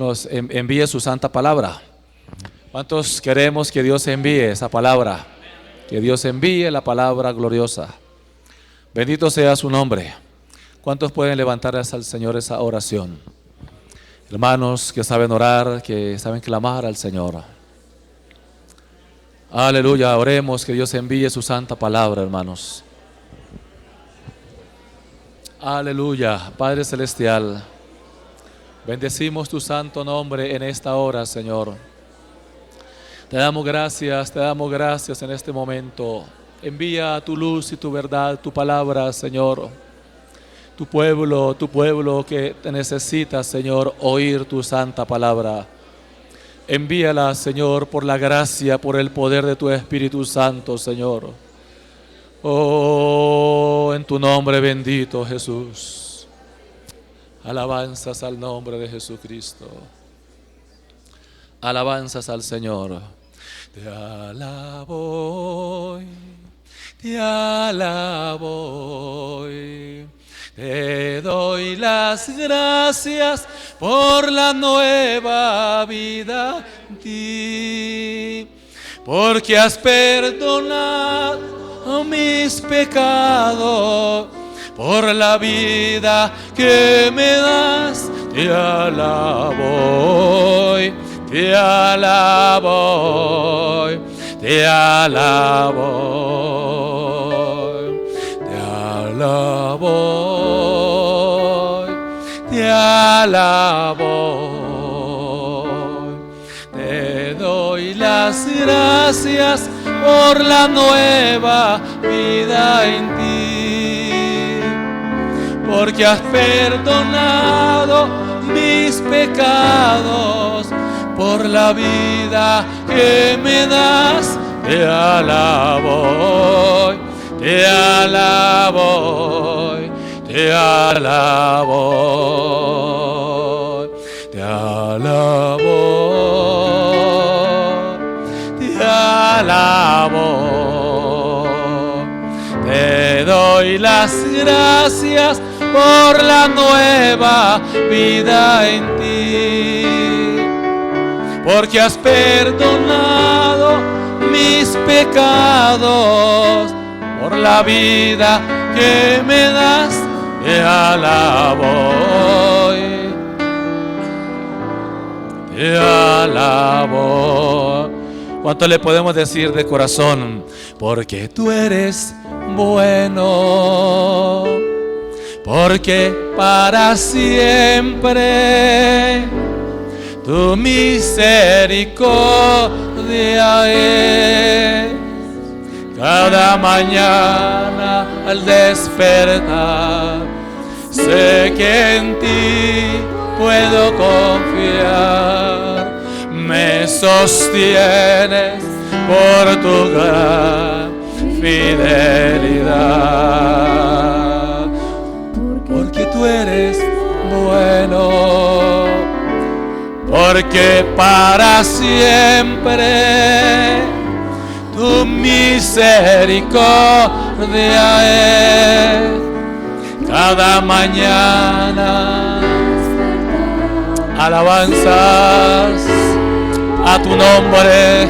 nos envíe su santa palabra. ¿Cuántos queremos que Dios envíe esa palabra? Que Dios envíe la palabra gloriosa. Bendito sea su nombre. ¿Cuántos pueden levantarles al Señor esa oración? Hermanos que saben orar, que saben clamar al Señor. Aleluya, oremos que Dios envíe su santa palabra, hermanos. Aleluya, Padre Celestial, bendecimos tu santo nombre en esta hora, Señor. Te damos gracias en este momento. Envía tu luz y tu verdad, tu palabra, Señor. Tu pueblo que te necesita, Señor, oír tu santa palabra. Envíala, Señor, por la gracia, por el poder de tu Espíritu Santo, Señor. Oh, en tu nombre bendito, Jesús. Alabanzas al nombre de Jesucristo. Alabanzas al Señor. Te alabo, te alabo. Te doy las gracias por la nueva vida en ti, porque has perdonado mis pecados, por la vida que me das. Te alabo, te alabo, te alabo, te alabo. Te alabo, te doy las gracias por la nueva vida en ti, porque has perdonado mis pecados, por la vida que me das. Te alabo, te alabo. Te alabo, te alabo, te alabo. Te doy las gracias por la nueva vida en ti, porque has perdonado mis pecados, por la vida que me das. Te alabo, te alabo. ¿Cuánto le podemos decir de corazón? Porque tú eres bueno, porque para siempre tu misericordia es. Cada mañana al despertar, sé que en ti puedo confiar. Me sostienes por tu gran fidelidad, porque tú eres bueno, porque para siempre tu misericordia es. Cada mañana alabanzas a tu nombre,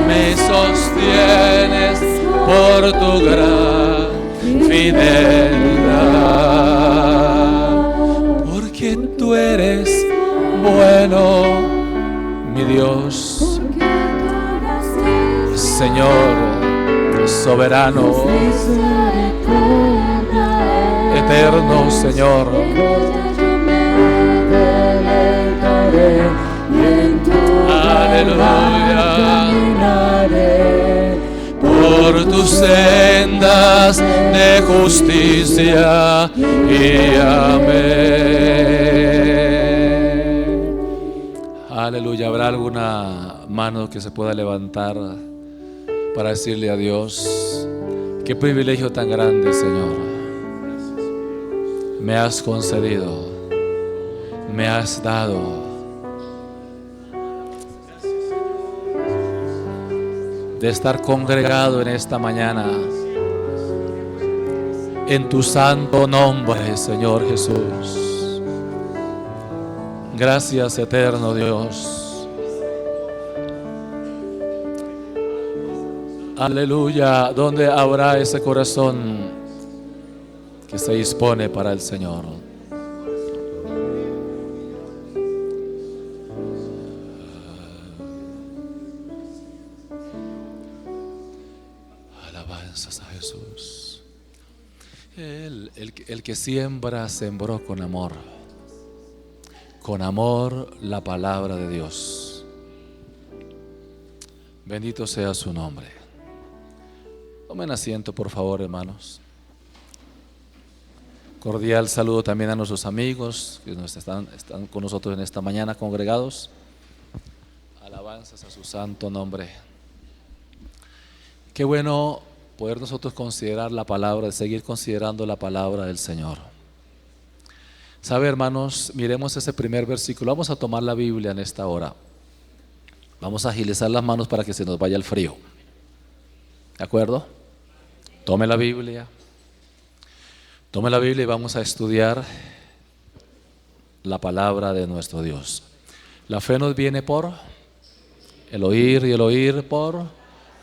me sostienes por tu gran fidelidad, porque tú eres bueno, mi Dios. Señor, soberano, eterno, Señor. Aleluya. Por tus sendas de justicia y amén. Aleluya. ¿Habrá alguna mano que se pueda levantar para decirle a Dios: qué privilegio tan grande, Señor, me has concedido, me has dado, de estar congregado en esta mañana en tu santo nombre, Señor Jesús. Gracias, eterno Dios. Aleluya. ¿Dónde habrá ese corazón que se dispone para el Señor? Alabanzas a Jesús. El que siembra, sembró con amor. Con amor la palabra de Dios. Bendito sea su nombre. Tomen asiento, por favor, hermanos. Cordial saludo también a nuestros amigos que están con nosotros en esta mañana congregados. Alabanzas a su santo nombre. Qué bueno poder nosotros considerar la palabra, seguir considerando la palabra del Señor. ¿Sabe, hermanos? Miremos ese primer versículo. Vamos a tomar la Biblia en esta hora. Vamos a agilizar las manos para que se nos vaya el frío. ¿De acuerdo? Tome la Biblia. Tome la Biblia y vamos a estudiar la palabra de nuestro Dios. La fe nos viene por el oír y el oír por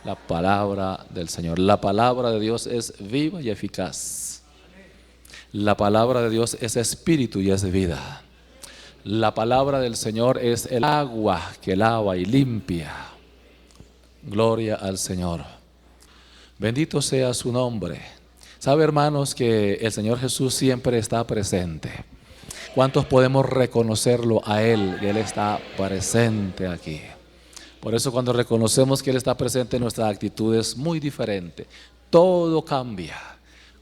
la palabra del Señor. La palabra de Dios es viva y eficaz. La palabra de Dios es espíritu y es vida. La palabra del Señor es el agua que lava y limpia. Gloria al Señor. Bendito sea su nombre. Sabe, hermanos, que el Señor Jesús siempre está presente. ¿Cuántos podemos reconocerlo a Él? Y Él está presente aquí. Por eso cuando reconocemos que Él está presente, nuestra actitud es muy diferente. Todo cambia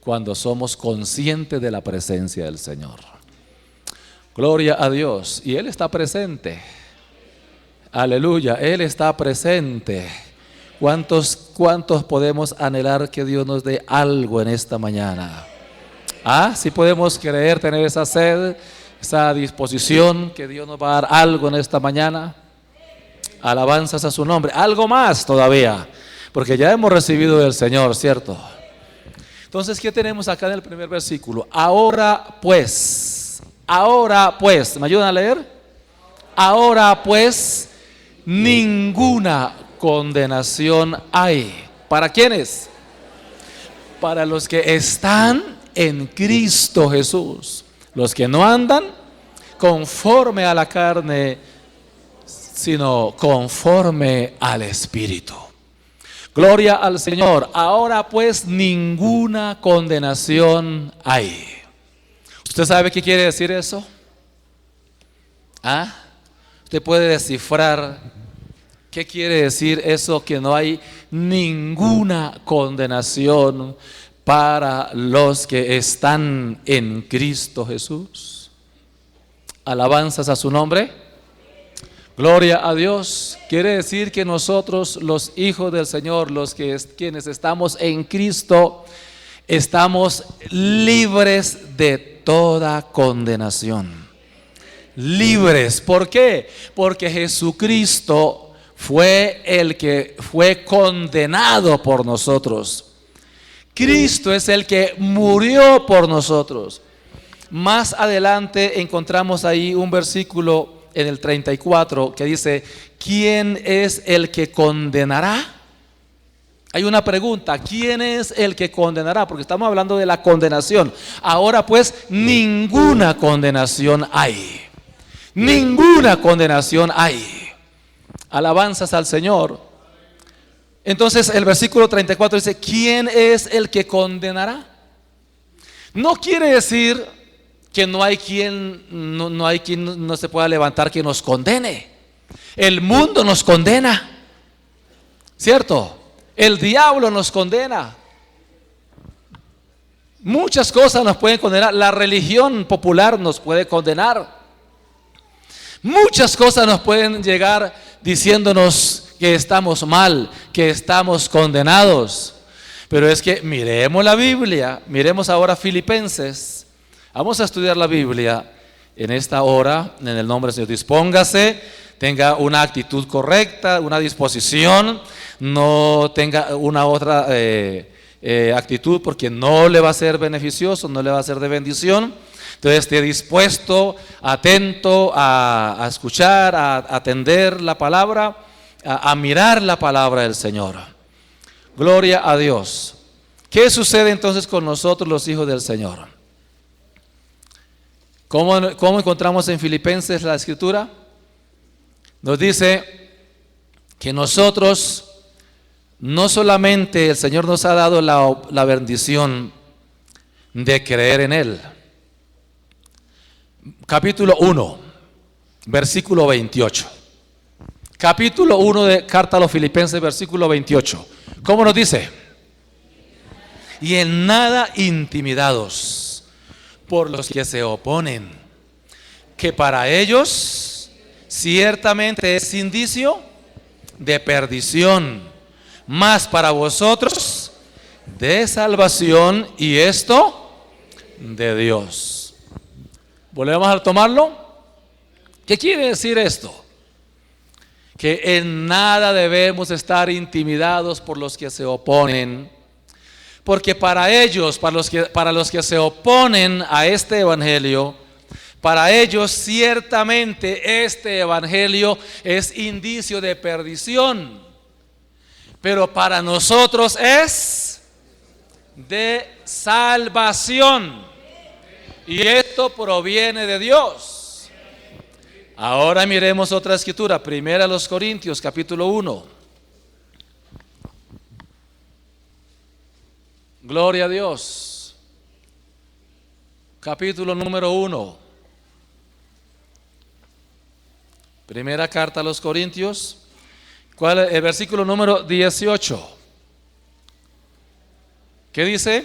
cuando somos conscientes de la presencia del Señor. Gloria a Dios. Y Él está presente. Aleluya, Él está presente. ¿Cuántos podemos anhelar que Dios nos dé algo en esta mañana? Si podemos creer, tener esa sed, esa disposición que Dios nos va a dar algo en esta mañana. Alabanzas a su nombre. Algo más todavía, porque ya hemos recibido del Señor, ¿cierto? Entonces, ¿qué tenemos acá en el primer versículo? Ahora pues, ¿me ayudan a leer? Ahora pues, ninguna condenación hay. ¿Para quiénes? Para los que están en Cristo Jesús. Los que no andan conforme a la carne, sino conforme al Espíritu. Gloria al Señor. Ahora pues ninguna condenación hay. ¿Usted sabe qué quiere decir eso? Usted puede descifrar qué quiere decir eso, que no hay ninguna condenación para los que están en Cristo Jesús. Alabanzas a su nombre. Gloria a Dios. Quiere decir que nosotros, los hijos del Señor, quienes estamos en Cristo, estamos libres de toda condenación. Libres. ¿Por qué? Porque Jesucristo fue el que fue condenado por nosotros. Cristo es el que murió por nosotros. Más adelante encontramos ahí un versículo en el 34 que dice: ¿quién es el que condenará? Hay una pregunta: ¿quién es el que condenará? Porque estamos hablando de la condenación. Ahora pues ninguna condenación hay. Ninguna condenación hay. Alabanzas al Señor. Entonces el versículo 34 dice: ¿quién es el que condenará? No quiere decir que no hay quien no se pueda levantar que nos condene. El mundo nos condena, ¿cierto? El diablo nos condena. Muchas cosas nos pueden condenar. La religión popular nos puede condenar. Muchas cosas nos pueden llegar diciéndonos que estamos mal, que estamos condenados. Pero es que miremos la Biblia, miremos ahora Filipenses. Vamos a estudiar la Biblia en esta hora, en el nombre del Señor. Dispóngase, tenga una actitud correcta, una disposición, no tenga una otra actitud, porque no le va a ser beneficioso, no le va a ser de bendición. Entonces esté dispuesto, atento a escuchar, a atender la palabra, a mirar la palabra del Señor. Gloria a Dios. ¿Qué sucede entonces con nosotros los hijos del Señor? ¿Cómo encontramos en Filipenses la escritura? Nos dice que nosotros, no solamente el Señor nos ha dado la bendición de creer en Él. Capítulo 1, versículo 28. Capítulo 1 de Carta a los Filipenses, versículo 28. ¿Cómo nos dice? Y en nada intimidados por los que se oponen, que para ellos ciertamente es indicio de perdición, mas para vosotros de salvación, y esto de Dios. ¿Volvemos a tomarlo? ¿Qué quiere decir esto? Que en nada debemos estar intimidados por los que se oponen, porque para ellos, para los que se oponen a este evangelio, para ellos ciertamente este evangelio es indicio de perdición, pero para nosotros es de salvación, y esto proviene de Dios. Ahora miremos otra escritura, primera a los Corintios, capítulo 1. Gloria a Dios. Capítulo número 1. Primera carta a los Corintios. ¿Cuál es el versículo número 18? ¿Qué dice?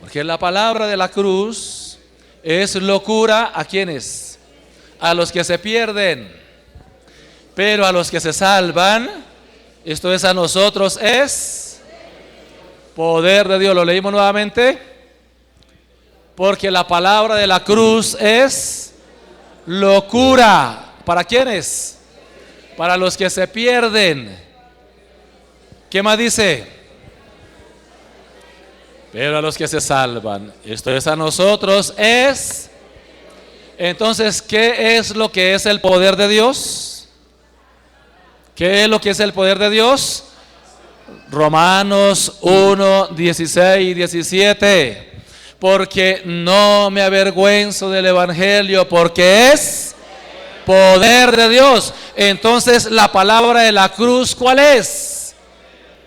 Porque la palabra de la cruz es locura ¿a quiénes? A los que se pierden, pero a los que se salvan, esto es a nosotros, es poder de Dios. Lo leímos nuevamente. Porque la palabra de la cruz es locura. ¿Para quiénes? Para los que se pierden. ¿Qué más dice? Pero a los que se salvan, esto es a nosotros, es. Entonces, ¿qué es lo que es el poder de Dios? ¿Qué es lo que es el poder de Dios? Romanos 1, 16 y 17. Porque no me avergüenzo del evangelio, porque es poder de Dios. Entonces, la palabra de la cruz, ¿cuál es?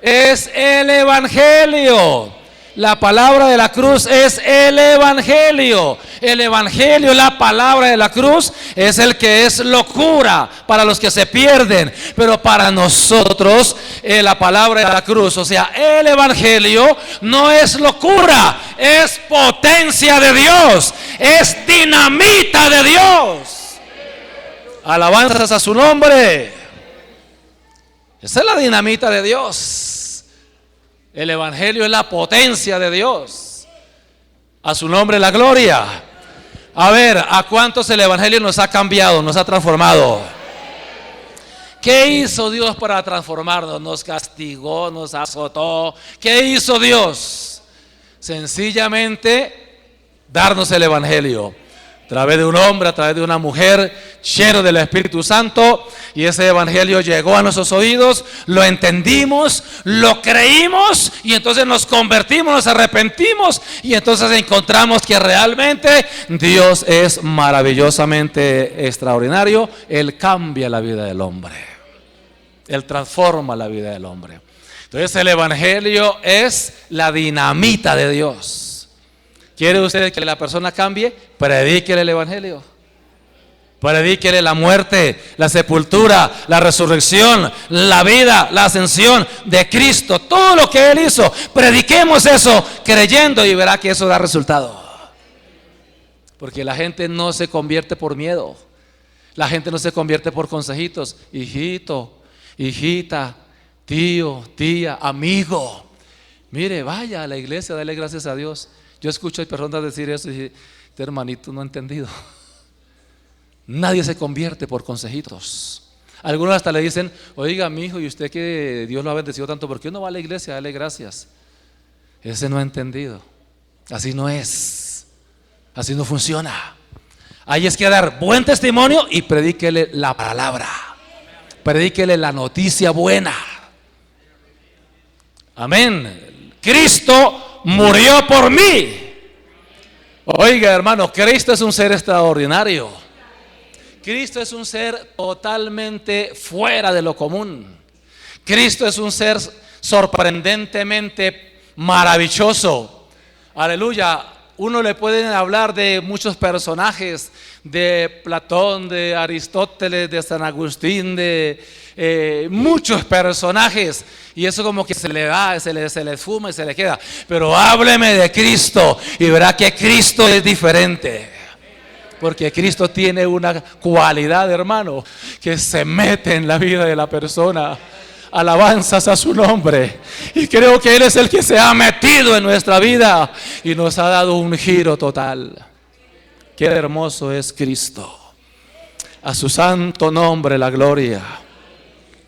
Es el evangelio. La palabra de la cruz es el evangelio. El evangelio, la palabra de la cruz, es el que es locura para los que se pierden. Pero para nosotros, la palabra de la cruz, o sea, el evangelio no es locura, es potencia de Dios, es dinamita de Dios. Alabanzas a su nombre. Esa es la dinamita de Dios. El evangelio es la potencia de Dios. A su nombre la gloria. A ver, ¿a cuántos el evangelio nos ha cambiado, nos ha transformado? ¿Qué hizo Dios para transformarnos? Nos castigó, nos azotó. ¿Qué hizo Dios? Sencillamente darnos el evangelio. A través de un hombre, a través de una mujer, lleno del Espíritu Santo, y ese evangelio llegó a nuestros oídos, lo entendimos, lo creímos, y entonces nos convertimos, nos arrepentimos, y entonces encontramos que realmente Dios es maravillosamente extraordinario. Él cambia la vida del hombre, Él transforma la vida del hombre. Entonces el evangelio es la dinamita de Dios. ¿Quiere usted que la persona cambie? Predíquele el evangelio. Predíquele la muerte, la sepultura, la resurrección, la vida, la ascensión de Cristo, todo lo que Él hizo. Prediquemos eso creyendo, y verá que eso da resultado. Porque la gente no se convierte por miedo. La gente no se convierte por consejitos. Hijito, hijita, tío, tía, amigo, mire, vaya a la iglesia, dale gracias a Dios. Yo escucho a personas decir eso y dije, este hermanito no ha entendido. Nadie se convierte por consejitos. Algunos hasta le dicen, oiga, mi hijo, y usted que Dios lo ha bendecido tanto, ¿por qué no va a la iglesia? Dale gracias. Ese no ha entendido. Así no es. Así no funciona. Ahí es que dar buen testimonio y predíquele la palabra. Predíquele la noticia buena. Amén. Cristo murió por mí. Oiga, hermano, Cristo es un ser extraordinario. Cristo es un ser totalmente fuera de lo común. Cristo es un ser sorprendentemente maravilloso. Aleluya. Uno le pueden hablar de muchos personajes, de Platón, de Aristóteles, de San Agustín, de muchos personajes, y eso como que se le da, se le fuma y se le queda. Pero hábleme de Cristo y verá que Cristo es diferente. Porque Cristo tiene una cualidad, hermano, que se mete en la vida de la persona. Alabanzas a su nombre. Y creo que Él es el que se ha metido en nuestra vida y nos ha dado un giro total. Qué hermoso es Cristo. A su santo nombre la gloria.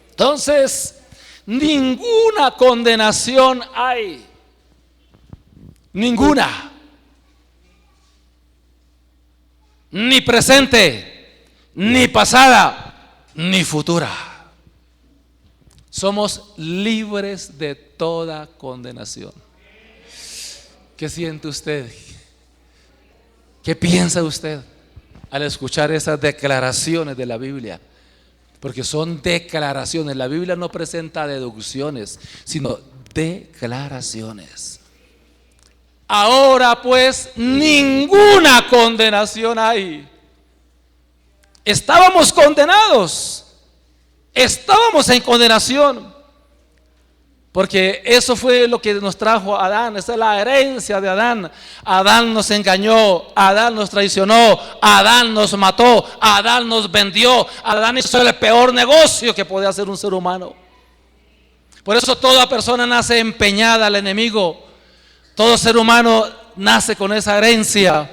Entonces, ninguna condenación hay. Ninguna. Ni presente, ni pasada, ni futura. Somos libres de toda condenación. ¿Qué siente usted? ¿Qué piensa usted al escuchar esas declaraciones de la Biblia? Porque son declaraciones. La Biblia no presenta deducciones, sino declaraciones. Ahora pues ninguna condenación hay. Estábamos condenados. Estábamos en condenación, porque eso fue lo que nos trajo a Adán. Esa es la herencia de Adán. Adán nos engañó, Adán nos traicionó, Adán nos mató, Adán nos vendió. Adán hizo el peor negocio que podía hacer un ser humano. Por eso toda persona nace empeñada al enemigo. Todo ser humano nace con esa herencia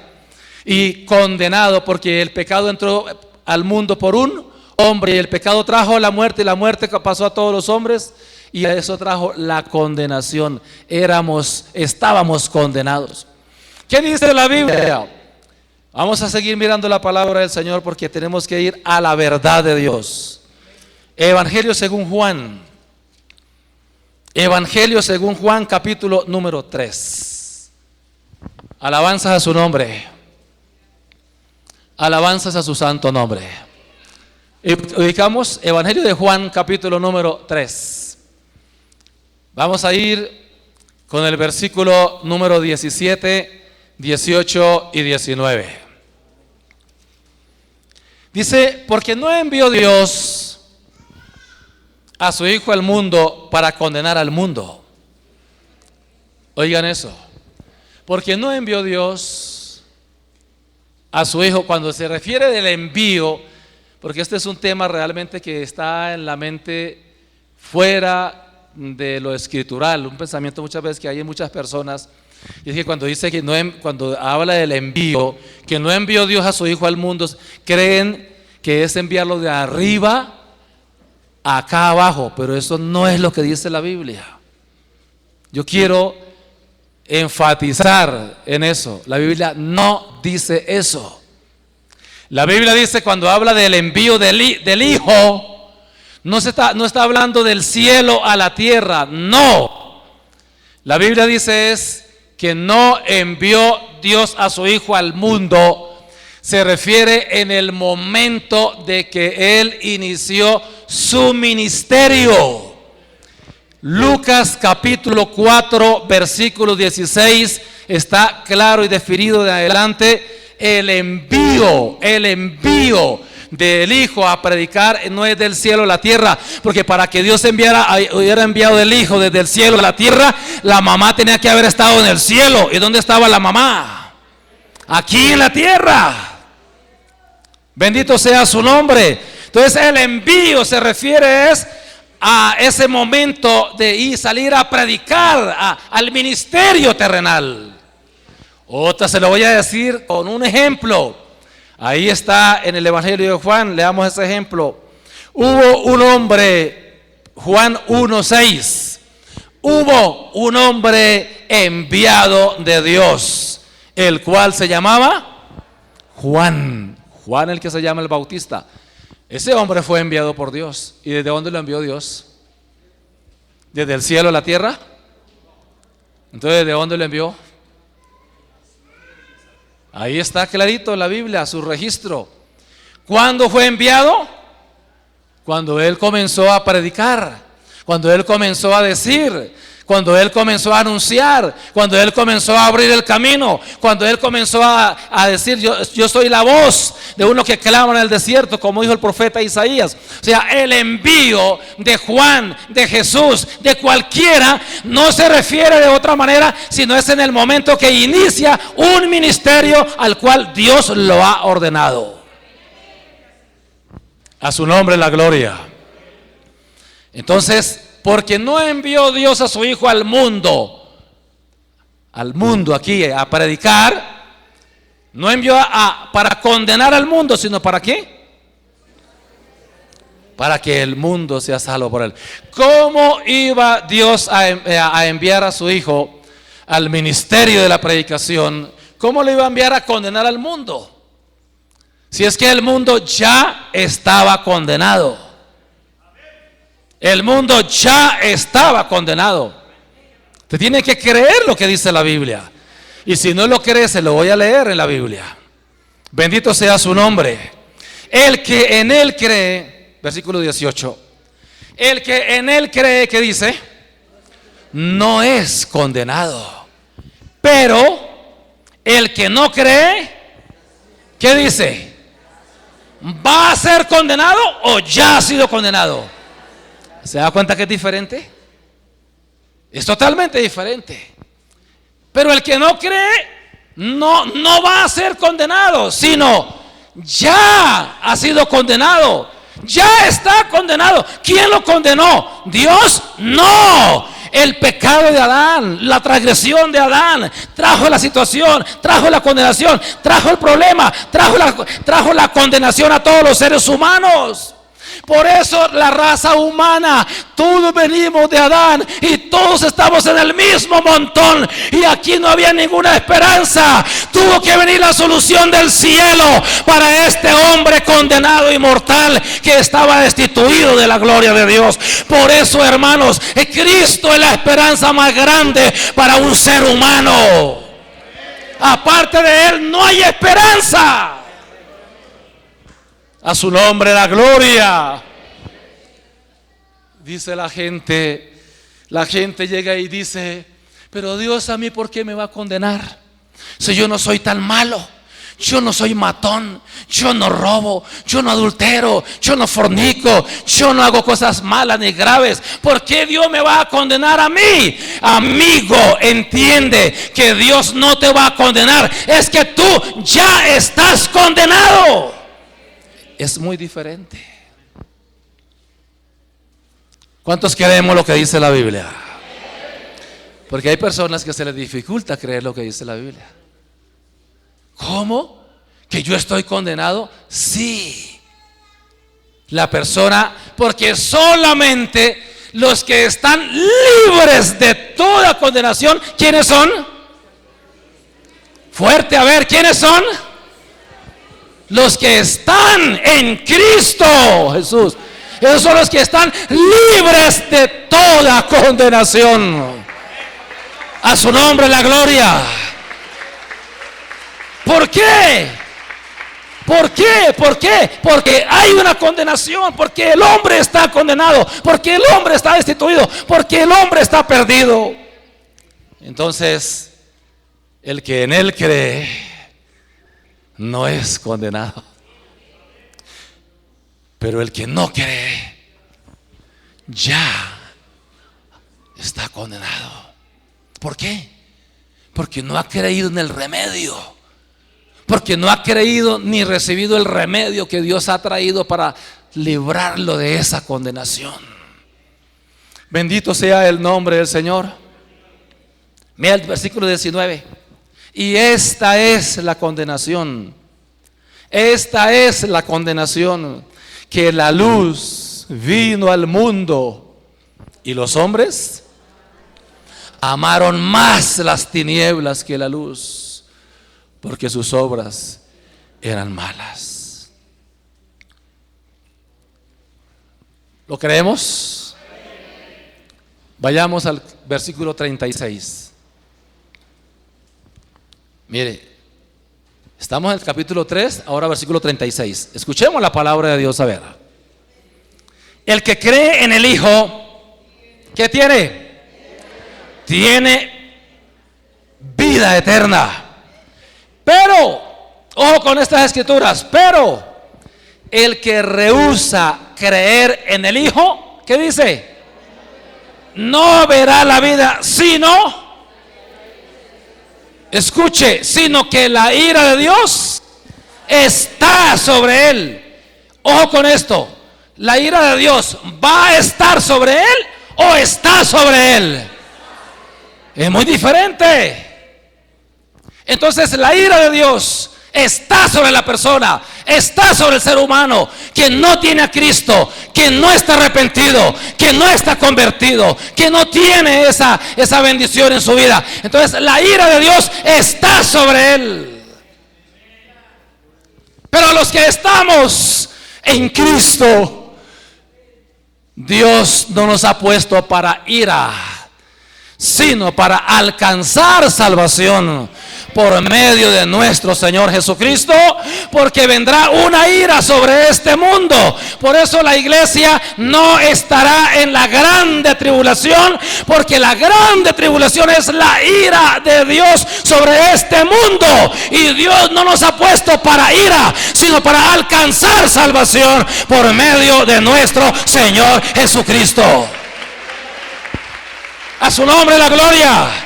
y condenado, porque el pecado entró al mundo por un hombre, y el pecado trajo la muerte, y la muerte pasó a todos los hombres, y eso trajo la condenación. Estábamos condenados. ¿Qué dice la Biblia? Vamos a seguir mirando la palabra del Señor, porque tenemos que ir a la verdad de Dios. Evangelio según Juan. Evangelio según Juan, capítulo número 3. Alabanzas a su nombre. Alabanzas a su santo nombre. Ubicamos Evangelio de Juan, capítulo número 3. Vamos a ir con el versículo número 17, 18 y 19. Dice: porque no envió Dios a su Hijo al mundo para condenar al mundo. Oigan eso. Porque no envió Dios a su Hijo. Cuando se refiere del envío, porque este es un tema realmente que está en la mente fuera de lo escritural, un pensamiento muchas veces que hay en muchas personas, y es que cuando dice que cuando habla del envío, que no envió Dios a su Hijo al mundo, creen que es enviarlo de arriba a acá abajo, pero eso no es lo que dice la Biblia. Yo quiero enfatizar en eso. La Biblia no dice eso. La Biblia dice, cuando habla del envío del Hijo, no está hablando del cielo a la tierra, no. La Biblia dice es que no envió Dios a su Hijo al mundo. Se refiere en el momento de que Él inició su ministerio. Lucas capítulo 4, versículo 16, está claro y definido de adelante. El envío del Hijo a predicar no es del cielo a la tierra, porque para que Dios hubiera enviado el Hijo desde el cielo a la tierra, la mamá tenía que haber estado en el cielo. ¿Y dónde estaba la mamá? Aquí en la tierra. Bendito sea su nombre. Entonces el envío se refiere a ese momento de ir, salir a predicar, al ministerio terrenal. Otra se lo voy a decir con un ejemplo. Ahí está en el Evangelio de Juan, leamos ese ejemplo. Hubo un hombre, Juan 1:6. Hubo un hombre enviado de Dios. el cual se llamaba Juan. Juan, el que se llama el Bautista. Ese hombre fue enviado por Dios. ¿Y desde dónde lo envió Dios? ¿Desde el cielo a la tierra? Entonces, ¿de dónde lo envió? Ahí está clarito en la Biblia, su registro. ¿Cuándo fue enviado? Cuando él comenzó a predicar, cuando él comenzó a decir, cuando él comenzó a anunciar, cuando él comenzó a abrir el camino, cuando él comenzó a decir, yo soy la voz de uno que clama en el desierto, como dijo el profeta Isaías. O sea, el envío de Juan, de Jesús, de cualquiera, no se refiere de otra manera, sino es en el momento que inicia un ministerio al cual Dios lo ha ordenado. A su nombre la gloria. Entonces, porque no envió Dios a su Hijo al mundo aquí a predicar, no envió para condenar al mundo, sino ¿para qué? Para que el mundo sea salvo por él. ¿Cómo iba Dios a enviar a su Hijo al ministerio de la predicación? ¿Cómo le iba a enviar a condenar al mundo? Si es que el mundo ya estaba condenado. El mundo ya estaba condenado. Te tiene que creer lo que dice la Biblia. Y si no lo cree, se lo voy a leer en la Biblia. Bendito sea su nombre. El que en él cree, versículo 18. El que en él cree, ¿qué dice? No es condenado. Pero el que no cree, ¿qué dice? ¿Va a ser condenado o ya ha sido condenado? ¿Se da cuenta que es diferente? Es totalmente diferente. Pero el que no cree no va a ser condenado, sino ya ha sido condenado. Ya está condenado. ¿Quién lo condenó? ¿Dios? No. El pecado de Adán, la transgresión de Adán trajo la situación, trajo la condenación, trajo el problema, trajo la condenación a todos los seres humanos. Por eso la raza humana, todos venimos de Adán y todos estamos en el mismo montón, y aquí no había ninguna esperanza. Tuvo que venir la solución del cielo para este hombre condenado y mortal que estaba destituido de la gloria de Dios. Por eso, hermanos, Cristo es la esperanza más grande para un ser humano. Aparte de él no hay esperanza. A su nombre la gloria. Dice la gente llega y dice, pero Dios, a mí ¿por qué me va a condenar? Si yo no soy tan malo, yo no soy matón, yo no robo, yo no adultero, yo no fornico, yo no hago cosas malas ni graves. ¿Por qué Dios me va a condenar a mí? Amigo, entiende que Dios no te va a condenar, es que tú ya estás condenado. Es muy diferente. ¿Cuántos creemos lo que dice la Biblia? Porque hay personas que se les dificulta creer lo que dice la Biblia. ¿Cómo? ¿Que yo estoy condenado? Sí. La persona, porque solamente los que están libres de toda condenación, ¿quiénes son? Fuerte, a ver, ¿quiénes son? Los que están en Cristo Jesús. Esos son los que están libres de toda condenación. A su nombre la gloria. ¿Por qué? ¿Por qué? ¿Por qué? Porque hay una condenación, porque el hombre está condenado, porque el hombre está destituido, porque el hombre está perdido. Entonces, el que en él cree no es condenado. Pero el que no cree ya está condenado. ¿Por qué? Porque no ha creído en el remedio. Porque no ha creído ni recibido el remedio que Dios ha traído para librarlo de esa condenación. Bendito sea el nombre del Señor. Mira el versículo 19. Y esta es la condenación. Esta es la condenación, que la luz vino al mundo y los hombres amaron más las tinieblas que la luz, porque sus obras eran malas. ¿Lo creemos? Vayamos al versículo 36. Mire, estamos en el capítulo 3, ahora versículo 36. Escuchemos la palabra de Dios, a ver. El que cree en el Hijo, ¿qué tiene? Tiene vida eterna. Pero, ojo con estas escrituras, pero el que rehúsa creer en el Hijo, ¿qué dice? No verá la vida, sino, escuche, sino que la ira de Dios está sobre él. Ojo con esto, la ira de Dios va a estar sobre él o está sobre él. Es muy diferente. Entonces la ira de Dios está sobre la persona, está sobre el ser humano que no tiene a Cristo, que no está arrepentido, que no está convertido, que no tiene esa bendición en su vida. Entonces la ira de Dios está sobre él. Pero los que estamos en Cristo, Dios no nos ha puesto para ira, sino para alcanzar salvación por medio de nuestro Señor Jesucristo, porque vendrá una ira sobre este mundo. Por eso la iglesia no estará en la grande tribulación, porque la grande tribulación es la ira de Dios sobre este mundo, y Dios no nos ha puesto para ira, sino para alcanzar salvación por medio de nuestro Señor Jesucristo. A su nombre la gloria.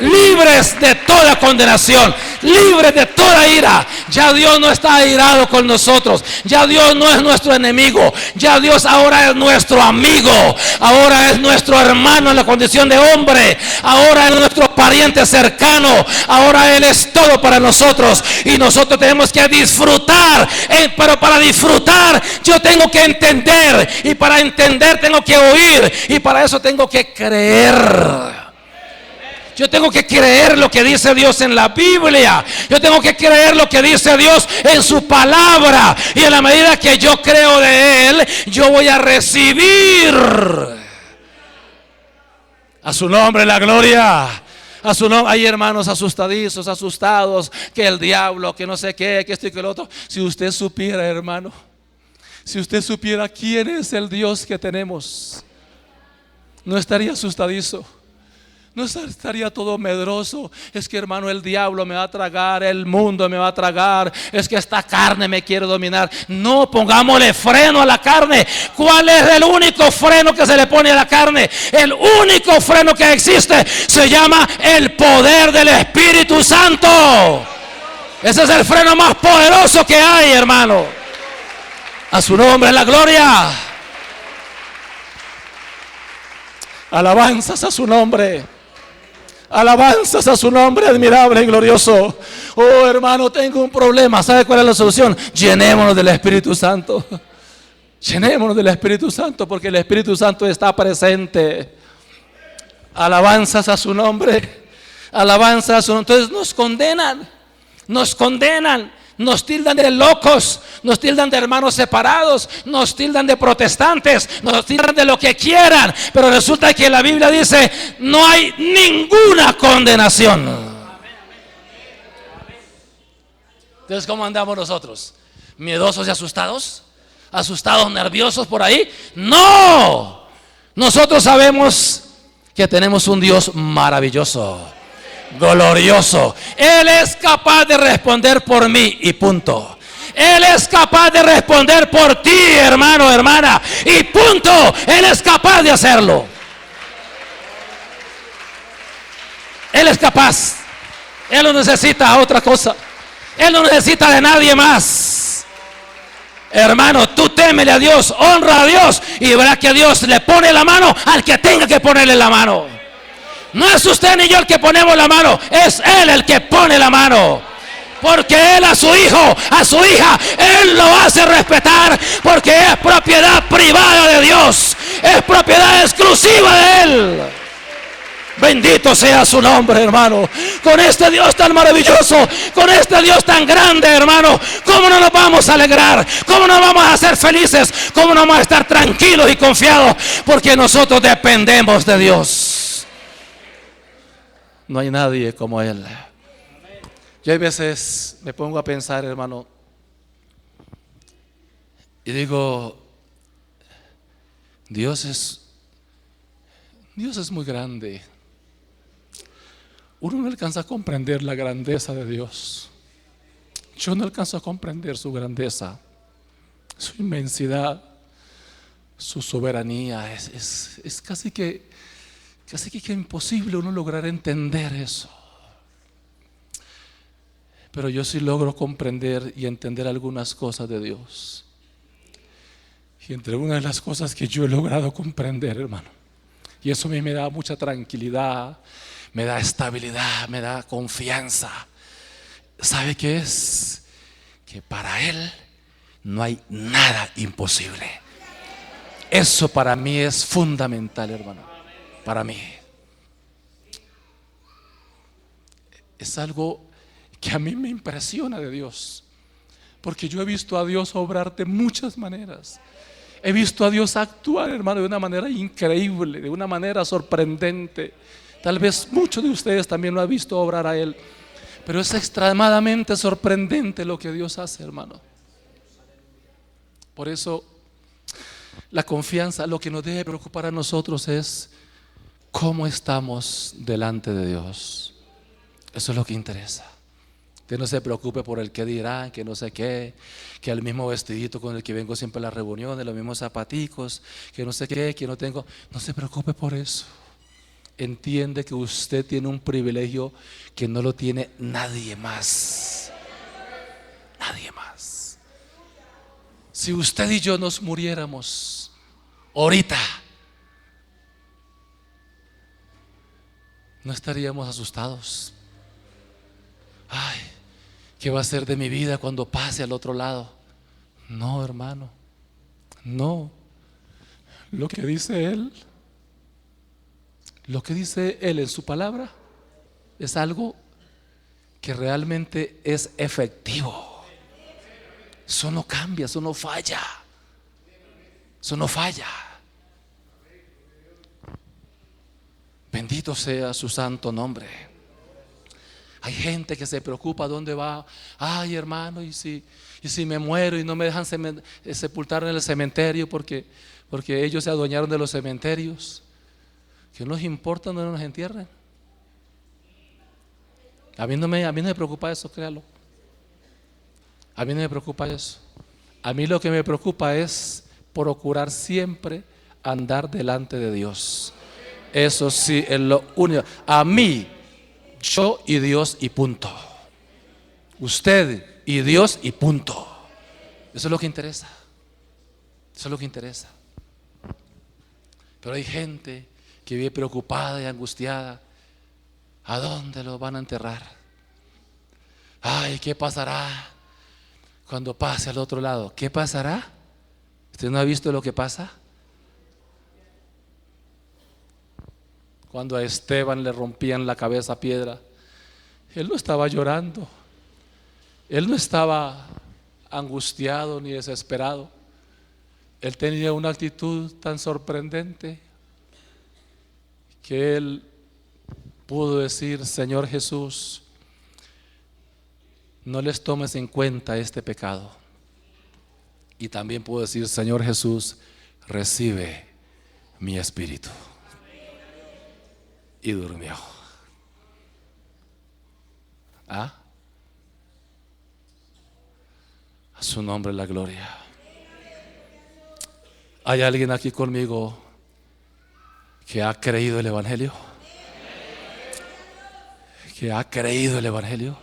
Libres de toda condenación, libres de toda ira. Ya Dios no está airado con nosotros, ya Dios no es nuestro enemigo, ya Dios ahora es nuestro amigo, ahora es nuestro hermano en la condición de hombre, ahora es nuestro pariente cercano, ahora Él es todo para nosotros, y nosotros tenemos que disfrutar. Pero para disfrutar yo tengo que entender, y para entender tengo que oír, y para eso tengo que creer. Yo tengo que creer lo que dice Dios en la Biblia. Yo tengo que creer lo que dice Dios en su palabra. Y en la medida que yo creo de Él, yo voy a recibir. A su nombre la gloria. A su nombre. Hay hermanos asustadizos, asustados, que el diablo, que no sé qué, que esto y que lo otro. Si usted supiera, hermano, si usted supiera quién es el Dios que tenemos, no estaría asustadizo. No estaría todo medroso. Es que, hermano, el diablo me va a tragar, el mundo me va a tragar, es que esta carne me quiere dominar. No, pongámosle freno a la carne. ¿Cuál es el único freno que se le pone a la carne? El único freno que existe se llama el poder del Espíritu Santo. Ese es el freno más poderoso que hay, hermano. A su nombre la gloria. Alabanzas a su nombre. Alabanzas a su nombre admirable y glorioso. Oh, hermano, tengo un problema. ¿Sabe cuál es la solución? Llenémonos del Espíritu Santo. Llenémonos del Espíritu Santo, porque el Espíritu Santo está presente. Alabanzas a su nombre. Alabanzas a su nombre. Entonces nos condenan. Nos condenan. Nos tildan de locos, nos tildan de hermanos separados, nos tildan de protestantes, nos tildan de lo que quieran, pero resulta que la Biblia dice: no hay ninguna condenación. Entonces, ¿cómo andamos nosotros? ¿Miedosos y asustados? ¿Asustados, nerviosos por ahí? No, nosotros sabemos que tenemos un Dios maravilloso, glorioso. Él es capaz de responder por mí y punto. Él es capaz de responder por ti, hermano, hermana, y punto. Él es capaz de hacerlo. Él es capaz. Él no necesita otra cosa. Él no necesita de nadie más. Hermano, tú témele a Dios, honra a Dios, y verás que Dios le pone la mano al que tenga que ponerle la mano. No es usted ni yo el que ponemos la mano, es Él el que pone la mano. Porque Él a su hijo, a su hija, Él lo hace respetar, porque es propiedad privada de Dios, es propiedad exclusiva de Él. Bendito sea su nombre, hermano. Con este Dios tan maravilloso, con este Dios tan grande, hermano, ¿cómo no nos vamos a alegrar? ¿Cómo no vamos a ser felices? ¿Cómo no vamos a estar tranquilos y confiados? Porque nosotros dependemos de Dios. No hay nadie como Él. Yo a veces me pongo a pensar, hermano, y digo, Dios es muy grande. Uno no alcanza a comprender la grandeza de Dios. Yo no alcanzo a comprender su grandeza, su inmensidad, su soberanía. Es casi que imposible uno lograr entender eso. Pero yo sí logro comprender y entender algunas cosas de Dios. Y entre una de las cosas que yo he logrado comprender, hermano, y eso a mí me da mucha tranquilidad, me da estabilidad, me da confianza. ¿Sabe qué es? Que para Él no hay nada imposible. Eso para mí es fundamental, hermano. Para mí es algo que a mí me impresiona de Dios, porque yo he visto a Dios obrar de muchas maneras. He visto a Dios actuar, hermano, de una manera increíble, de una manera sorprendente. Tal vez muchos de ustedes también lo han visto obrar a Él, pero es extremadamente sorprendente lo que Dios hace, hermano. Por eso la confianza, lo que nos debe preocupar a nosotros es cómo estamos delante de Dios. Eso es lo que interesa. Usted no se preocupe por el que dirán, que no sé qué, que el mismo vestidito con el que vengo siempre a las reuniones, los mismos zapaticos, que no sé qué, que no tengo. No se preocupe por eso. Entiende que usted tiene un privilegio que no lo tiene nadie más. Nadie más. Si usted y yo nos muriéramos ahorita, no estaríamos asustados. Ay, ¿qué va a ser de mi vida cuando pase al otro lado? No, hermano, no. Lo que dice Él en su palabra es algo que realmente es efectivo. Eso no cambia, eso no falla. Eso no falla. Bendito sea su santo nombre. Hay gente que se preocupa dónde va. Ay, hermano, y si me muero y no me dejan sepultar en el cementerio porque ellos se adueñaron de los cementerios. ¿Qué nos importa donde nos entierren? A mí no me preocupa eso, créalo. A mí no me preocupa eso. A mí lo que me preocupa es procurar siempre andar delante de Dios. Eso sí es lo único. A mí, yo y Dios y punto. Usted y Dios y punto. Eso es lo que interesa. Eso es lo que interesa. Pero hay gente que vive preocupada y angustiada. ¿A dónde lo van a enterrar? Ay, ¿qué pasará cuando pase al otro lado? ¿Qué pasará? ¿Usted no ha visto lo que pasa? Cuando a Esteban le rompían la cabeza a piedra, él no estaba llorando, él no estaba angustiado ni desesperado. Él tenía una actitud tan sorprendente que él pudo decir: Señor Jesús, no les tomes en cuenta este pecado. Y también pudo decir: Señor Jesús, recibe mi espíritu. Y durmió. A su nombre la gloria. ¿Hay alguien aquí conmigo que ha creído el Evangelio? ¿Que ha creído el Evangelio?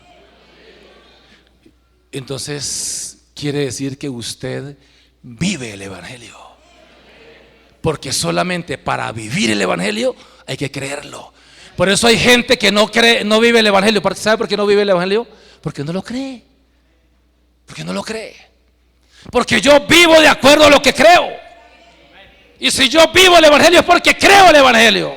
Entonces quiere decir que usted vive el Evangelio. Porque solamente para vivir el Evangelio hay que creerlo. Por eso hay gente que no cree, no vive el Evangelio. ¿Sabe por qué no vive el Evangelio? Porque no lo cree. Porque no lo cree. Porque yo vivo de acuerdo a lo que creo. Y si yo vivo el Evangelio es porque creo el Evangelio.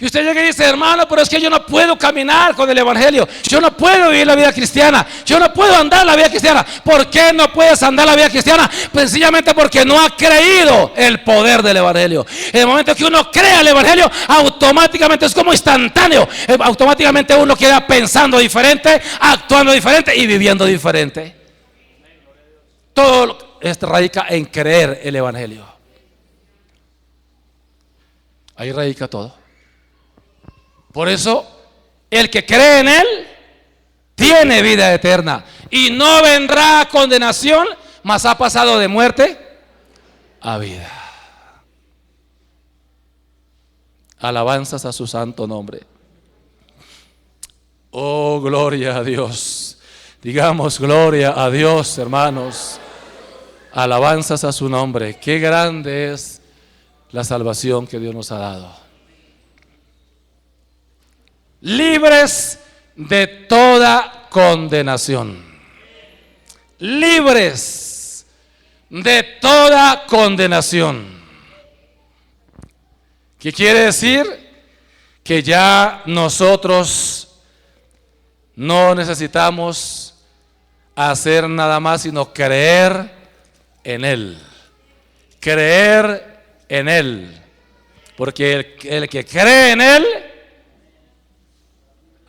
Y usted llega y dice: hermano, pero es que yo no puedo caminar con el evangelio, yo no puedo vivir la vida cristiana, yo no puedo andar la vida cristiana. ¿Por qué no puedes andar la vida cristiana? Pues sencillamente porque no ha creído el poder del evangelio. En el momento que uno crea el evangelio, automáticamente es como instantáneo. Automáticamente uno queda pensando diferente, actuando diferente y viviendo diferente. Todo esto radica en creer el evangelio. Ahí radica todo. Por eso, el que cree en él tiene vida eterna y no vendrá a condenación, mas ha pasado de muerte a vida. Alabanzas a su santo nombre. Oh, gloria a Dios. Digamos gloria a Dios, hermanos. Alabanzas a su nombre. Qué grande es la salvación que Dios nos ha dado. Libres de toda condenación. Libres de toda condenación. ¿Qué quiere decir? Que ya nosotros no necesitamos hacer nada más sino creer en Él. Creer en Él. Porque el que cree en Él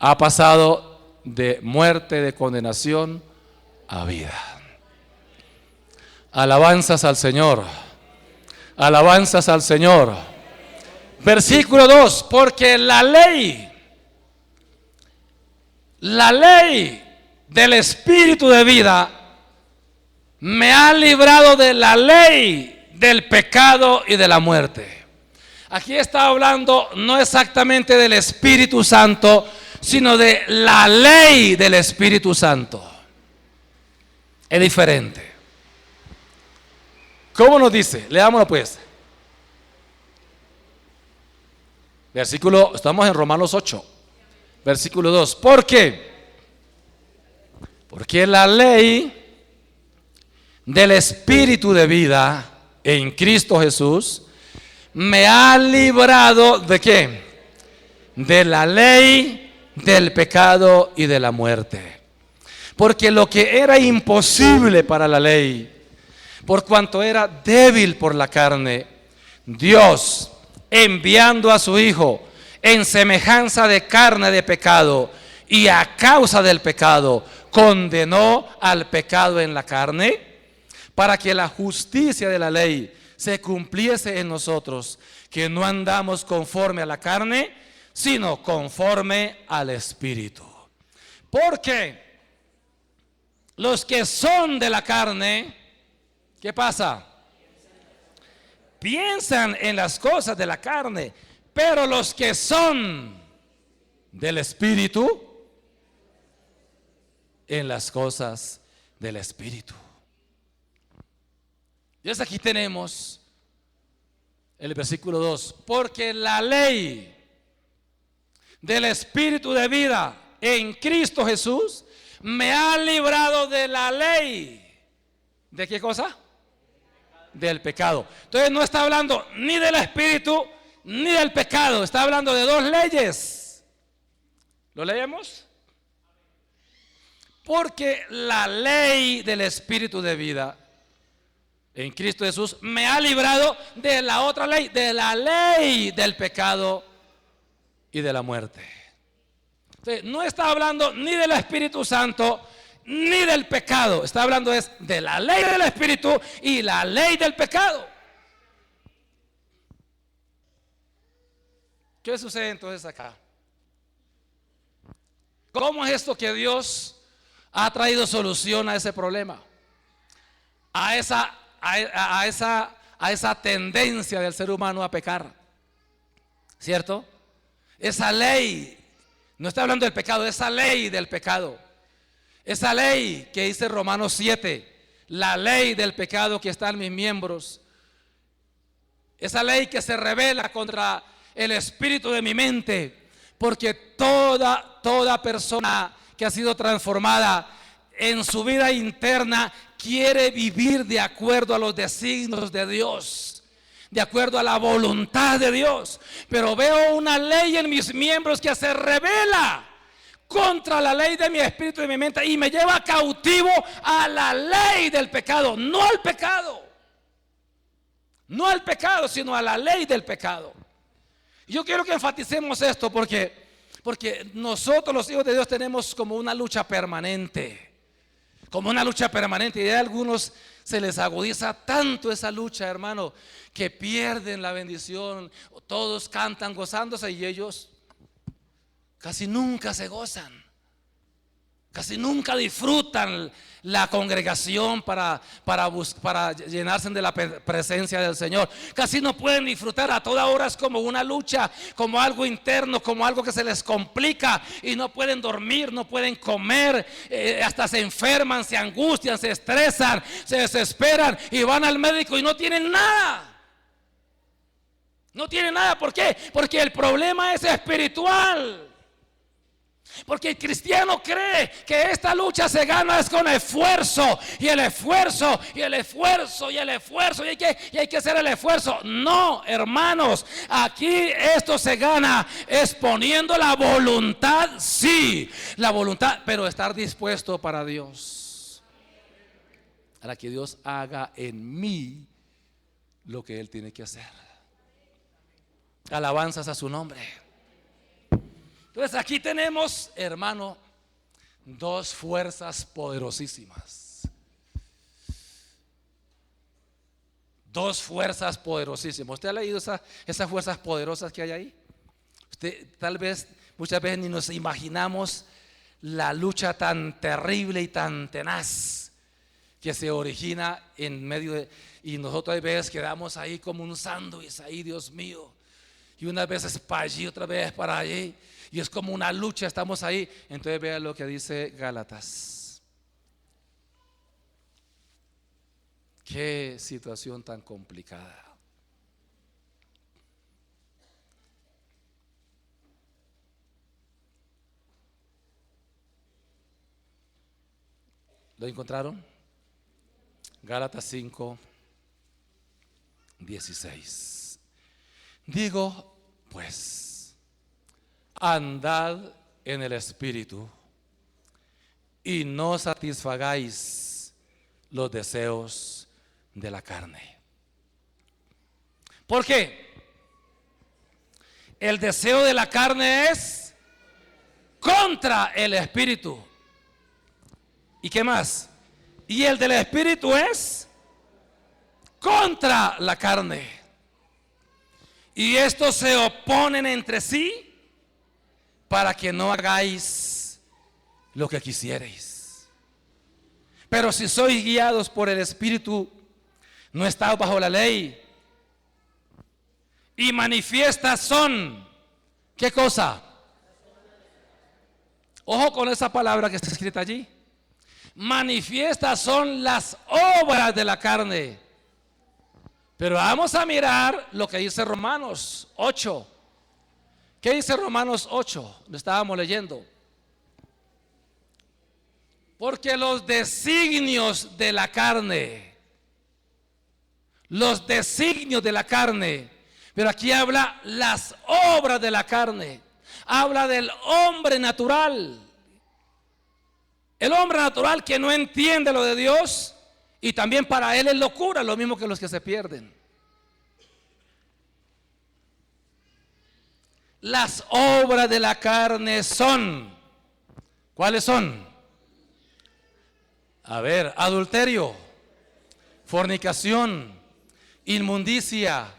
ha pasado de muerte, de condenación a vida. Alabanzas al Señor. Alabanzas al Señor. Versículo 2. Porque la ley del Espíritu de vida me ha librado de la ley del pecado y de la muerte. Aquí está hablando no exactamente del Espíritu Santo, sino de la ley del Espíritu Santo. Es diferente. ¿Cómo nos dice? Leámoslo pues. Estamos en Romanos 8, versículo 2. ¿Por qué? Porque la ley del Espíritu de vida en Cristo Jesús me ha librado ¿de qué? De la ley del pecado y de la muerte. Porque lo que era imposible para la ley, por cuanto era débil por la carne, Dios, enviando a su Hijo en semejanza de carne de pecado, y a causa del pecado condenó al pecado en la carne, para que la justicia de la ley se cumpliese en nosotros, que no andamos conforme a la carne, sino conforme al Espíritu. Porque los que son de la carne, ¿qué pasa? Piensan en las cosas de la carne, pero los que son del Espíritu, en las cosas del Espíritu. Y aquí tenemos el versículo 2. Porque la ley del Espíritu de vida en Cristo Jesús me ha librado de la ley. ¿De qué cosa? Del pecado. Entonces no está hablando ni del Espíritu ni del pecado, está hablando de dos leyes. ¿Lo leemos? Porque la ley del Espíritu de vida en Cristo Jesús me ha librado de la otra ley, de la ley del pecado y de la muerte. Entonces, no está hablando ni del Espíritu Santo ni del pecado, está hablando es de la ley del Espíritu y la ley del pecado. ¿Qué sucede entonces acá? ¿Cómo es esto que Dios ha traído solución a ese problema? A esa tendencia del ser humano a pecar, ¿cierto? Esa ley, no está hablando del pecado, esa ley del pecado, esa ley que dice Romanos 7, la ley del pecado que está en mis miembros, esa ley que se revela contra el espíritu de mi mente, porque toda persona que ha sido transformada en su vida interna quiere vivir de acuerdo a los designios de Dios. de acuerdo a la voluntad de Dios. Pero veo una ley en mis miembros que se revela contra la ley de mi espíritu y de mi mente y me lleva cautivo a la ley del pecado, no al pecado. No al pecado, sino a la ley del pecado. Yo quiero que enfaticemos esto porque nosotros los hijos de Dios tenemos como una lucha permanente. Como una lucha permanente. Y a algunos se les agudiza tanto esa lucha, hermano, que pierden la bendición. Todos cantan gozándose y ellos casi nunca se gozan. Casi nunca disfrutan la congregación para llenarse de la presencia del Señor. Casi no pueden disfrutar, a toda hora es como una lucha, como algo interno, como algo que se les complica y no pueden dormir, no pueden comer, hasta se enferman, se angustian, se estresan, se desesperan y van al médico y no tienen nada. No tienen nada, ¿por qué? Porque el problema es espiritual. Porque el cristiano cree que esta lucha se gana es con esfuerzo, y el esfuerzo, y el esfuerzo, y el esfuerzo, y hay que hacer el esfuerzo. No, hermanos, aquí esto se gana es poniendo la voluntad, sí, la voluntad, pero estar dispuesto para Dios, para que Dios haga en mí lo que Él tiene que hacer. Alabanzas a su nombre. Entonces aquí tenemos, hermano, dos fuerzas poderosísimas. Dos fuerzas poderosísimas. ¿Usted ha leído esas fuerzas poderosas que hay ahí? Usted tal vez, muchas veces ni nos imaginamos la lucha tan terrible y tan tenaz que se origina en medio de... Y nosotros a veces quedamos ahí como un sándwich, ahí, Dios mío. Y unas veces para allí, otra vez para allí. Y es como una lucha, estamos ahí. Entonces vea lo que dice Gálatas. Qué situación tan complicada. ¿Lo encontraron? Gálatas 5:16. Digo, pues, andad en el Espíritu y no satisfagáis los deseos de la carne. ¿Por qué? El deseo de la carne es contra el Espíritu. ¿Y qué más? Y el del Espíritu es contra la carne. Y estos se oponen entre sí para que no hagáis lo que quisierais. Pero si sois guiados por el Espíritu, no estáis bajo la ley. Y manifiestas son, ¿qué cosa? Ojo con esa palabra que está escrita allí. Manifiestas son las obras de la carne. Pero vamos a mirar lo que dice Romanos 8. ¿Qué dice Romanos 8? Lo estábamos leyendo. Porque los designios de la carne, pero aquí habla las obras de la carne, habla del hombre natural. El hombre natural que no entiende lo de Dios. Y también para él es locura, lo mismo que los que se pierden. Las obras de la carne son, ¿cuáles son? A ver, adulterio, fornicación, inmundicia,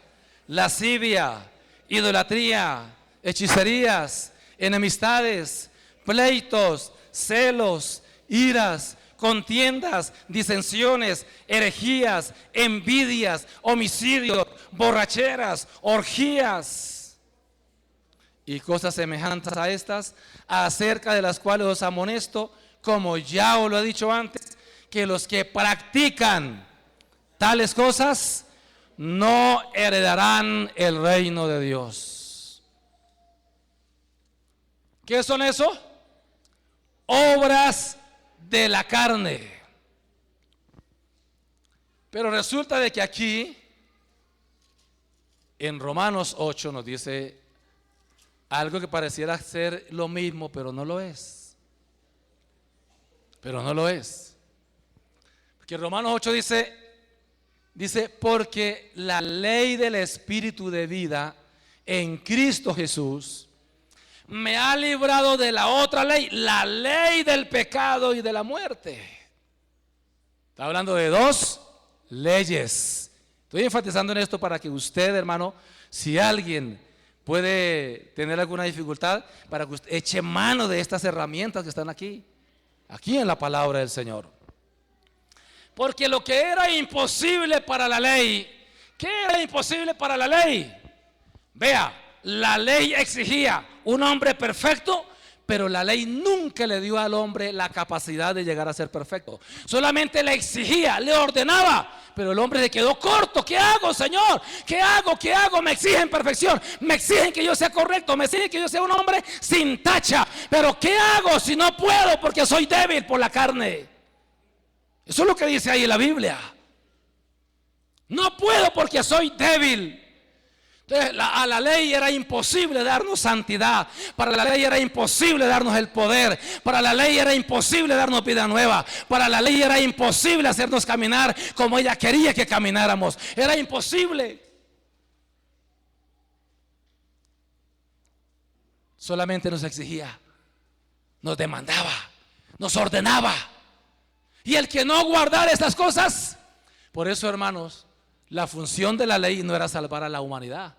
lascivia, idolatría, hechicerías, enemistades, pleitos, celos, iras, contiendas, disensiones, herejías, envidias, homicidios, borracheras, orgías y cosas semejantes a estas, acerca de las cuales os amonesto, como ya os lo he dicho antes, que los que practican tales cosas no heredarán el reino de Dios. ¿Qué son eso? Obras de la carne. Pero resulta de que aquí en Romanos 8 nos dice algo que pareciera ser lo mismo, pero no lo es. Pero no lo es. Porque Romanos 8 dice, porque la ley del Espíritu de vida en Cristo Jesús me ha librado de la otra ley, la ley del pecado y de la muerte. Está hablando de dos leyes. Estoy enfatizando en esto para que usted, hermano, si alguien puede tener alguna dificultad, para que usted eche mano de estas herramientas que están aquí en la palabra del Señor. Porque lo que era imposible para la ley, ¿qué era imposible para la ley? Vea, la ley exigía un hombre perfecto, pero la ley nunca le dio al hombre la capacidad de llegar a ser perfecto. Solamente le exigía, le ordenaba, pero el hombre se quedó corto. ¿Qué hago, Señor? ¿Qué hago? ¿Qué hago? Me exigen perfección, me exigen que yo sea correcto, me exigen que yo sea un hombre sin tacha. Pero ¿qué hago si no puedo porque soy débil por la carne? Eso es lo que dice ahí en la Biblia. No puedo porque soy débil. Entonces, a la ley era imposible darnos santidad. Para la ley era imposible darnos el poder. Para la ley era imposible darnos vida nueva. Para la ley era imposible hacernos caminar como ella quería que camináramos. Era imposible. Solamente nos exigía, nos demandaba, nos ordenaba. Y el que no guardara estas cosas, por eso, hermanos, la función de la ley no era salvar a la humanidad.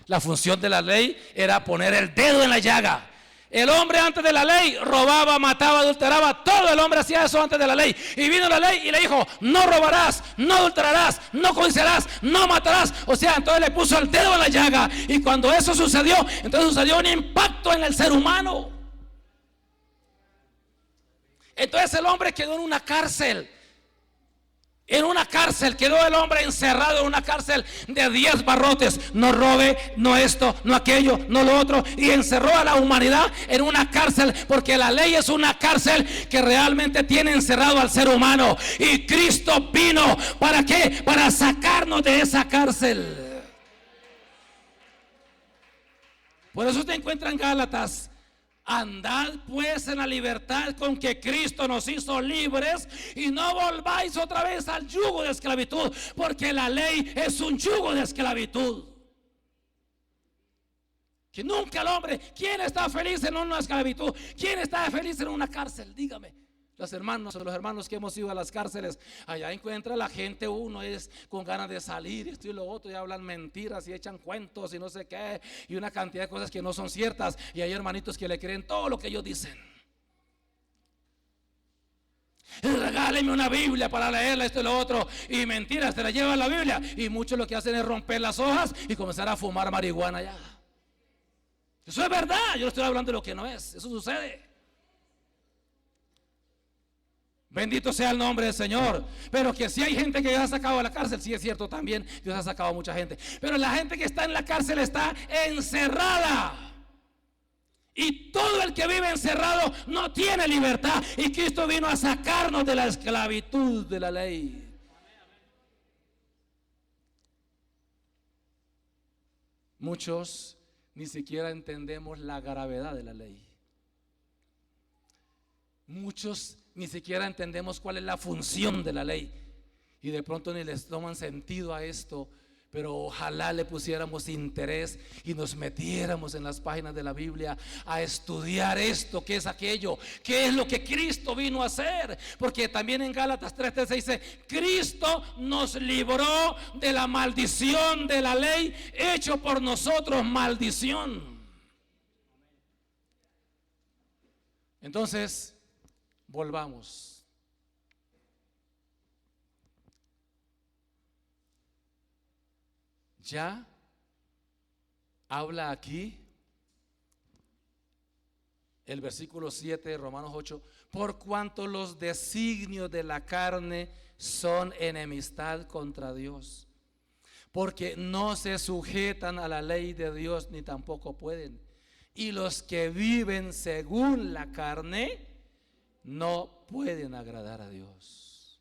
La función de la ley era poner el dedo en la llaga. El hombre antes de la ley robaba, mataba, adulteraba. Todo el hombre hacía eso antes de la ley. Y vino la ley y le dijo, no robarás, no adulterarás, no codiciarás, no matarás. O sea, entonces le puso el dedo en la llaga. Y cuando eso sucedió, entonces sucedió un impacto en el ser humano. Entonces el hombre quedó en una cárcel. En una cárcel, quedó el hombre encerrado en una cárcel de 10 barrotes. No robe, no esto, no aquello, no lo otro. Y encerró a la humanidad en una cárcel, porque la ley es una cárcel que realmente tiene encerrado al ser humano. Y Cristo vino, ¿para qué? Para sacarnos de esa cárcel. Por eso te encuentra en Gálatas: andad pues en la libertad con que Cristo nos hizo libres, y no volváis otra vez al yugo de esclavitud, porque la ley es un yugo de esclavitud. Que nunca el hombre, ¿quién está feliz en una esclavitud? ¿Quién está feliz en una cárcel? Dígame. Los hermanos que hemos ido a las cárceles, allá encuentra la gente, uno es con ganas de salir, esto y lo otro, y hablan mentiras y echan cuentos y no sé qué, y una cantidad de cosas que no son ciertas. Y hay hermanitos que le creen todo lo que ellos dicen. Regáleme una Biblia para leerla, esto y lo otro, y mentiras, te la llevan la Biblia. Y muchos lo que hacen es romper las hojas y comenzar a fumar marihuana ya. Eso es verdad, yo no estoy hablando de lo que no es, eso sucede. Bendito sea el nombre del Señor. Pero que si hay gente que Dios ha sacado de la cárcel, sí es cierto también, Dios ha sacado a mucha gente. Pero la gente que está en la cárcel está encerrada. Y todo el que vive encerrado no tiene libertad. Y Cristo vino a sacarnos de la esclavitud de la ley. Muchos ni siquiera entendemos la gravedad de la ley. Muchos ni siquiera entendemos cuál es la función de la ley, y de pronto ni les toman sentido a esto. Pero ojalá le pusiéramos interés y nos metiéramos en las páginas de la Biblia a estudiar esto, qué es aquello, qué es lo que Cristo vino a hacer. Porque también en Gálatas 3:13 dice: Cristo nos libró de la maldición de la ley, hecho por nosotros maldición. Entonces, volvamos. Ya habla aquí el versículo 7 de Romanos 8: por cuanto los designios de la carne son enemistad contra Dios, porque no se sujetan a la ley de Dios, ni tampoco pueden. Y los que viven según la carne no pueden agradar a Dios.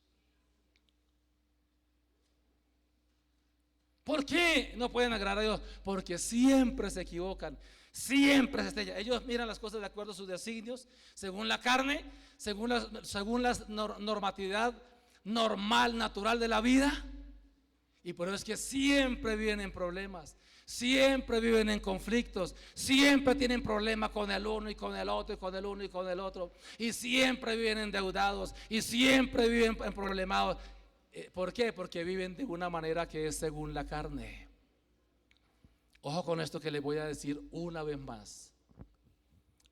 ¿Por qué no pueden agradar a Dios? Porque siempre se equivocan, siempre se estrellan. Ellos miran las cosas de acuerdo a sus designios, según la carne, según la normatividad normal, natural de la vida. Y por eso es que siempre viven en problemas, siempre viven en conflictos, siempre tienen problemas con el uno y con el otro y con el uno y con el otro, y siempre viven endeudados y siempre viven en problemados. ¿Por qué? Porque viven de una manera que es según la carne. Ojo con esto que les voy a decir una vez más.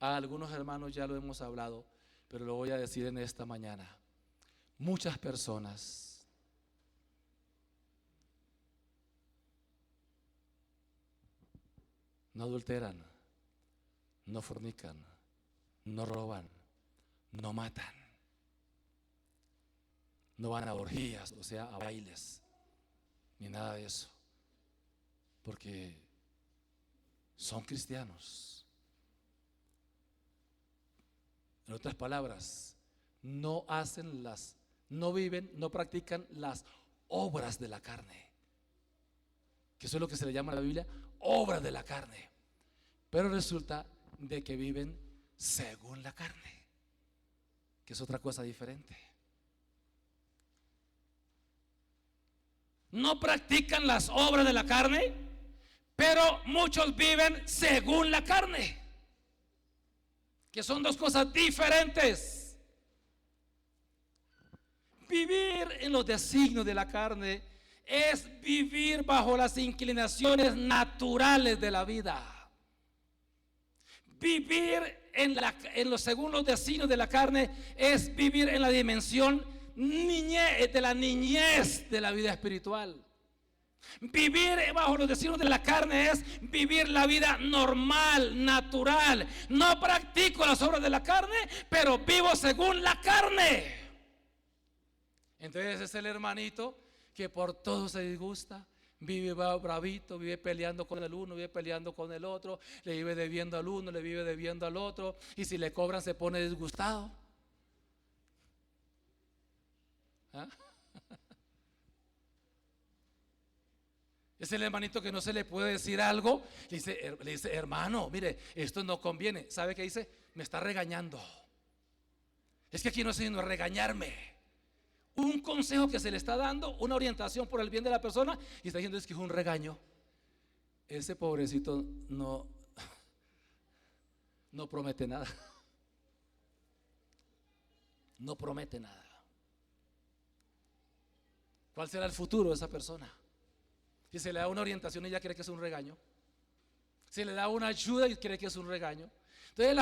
A algunos hermanos ya lo hemos hablado, pero lo voy a decir en esta mañana. Muchas personas no adulteran, no fornican, no roban, no matan, no van a orgías, o sea, a bailes, ni nada de eso, porque son cristianos. En otras palabras, no viven, no practican las obras de la carne, que eso es lo que se le llama en la Biblia obras de la carne. Pero resulta de que viven según la carne, que es otra cosa diferente. No practican las obras de la carne, pero muchos viven según la carne, que son dos cosas diferentes. Vivir en los designios de la carne es vivir bajo las inclinaciones naturales de la vida. Vivir según los designios de la carne es vivir en la dimensión de la niñez de la vida espiritual. Vivir bajo los designios de la carne es vivir la vida normal, natural. No practico las obras de la carne, pero vivo según la carne. Entonces es el hermanito que por todo se disgusta, vive bravito, vive peleando con el uno, vive peleando con el otro, le vive debiendo al uno, le vive debiendo al otro, y si le cobran se pone disgustado. ¿Ah? Es el hermanito que no se le puede decir algo, le dice, hermano, mire, esto no conviene. ¿Sabe qué dice? Me está regañando. Es que aquí no es sino regañarme. Un consejo que se le está dando, una orientación por el bien de la persona, y está diciendo es que es un regaño. Ese pobrecito no promete nada. No promete nada. ¿Cuál será el futuro de esa persona? Si se le da una orientación, ella cree que es un regaño. Si le da una ayuda y cree que es un regaño. Entonces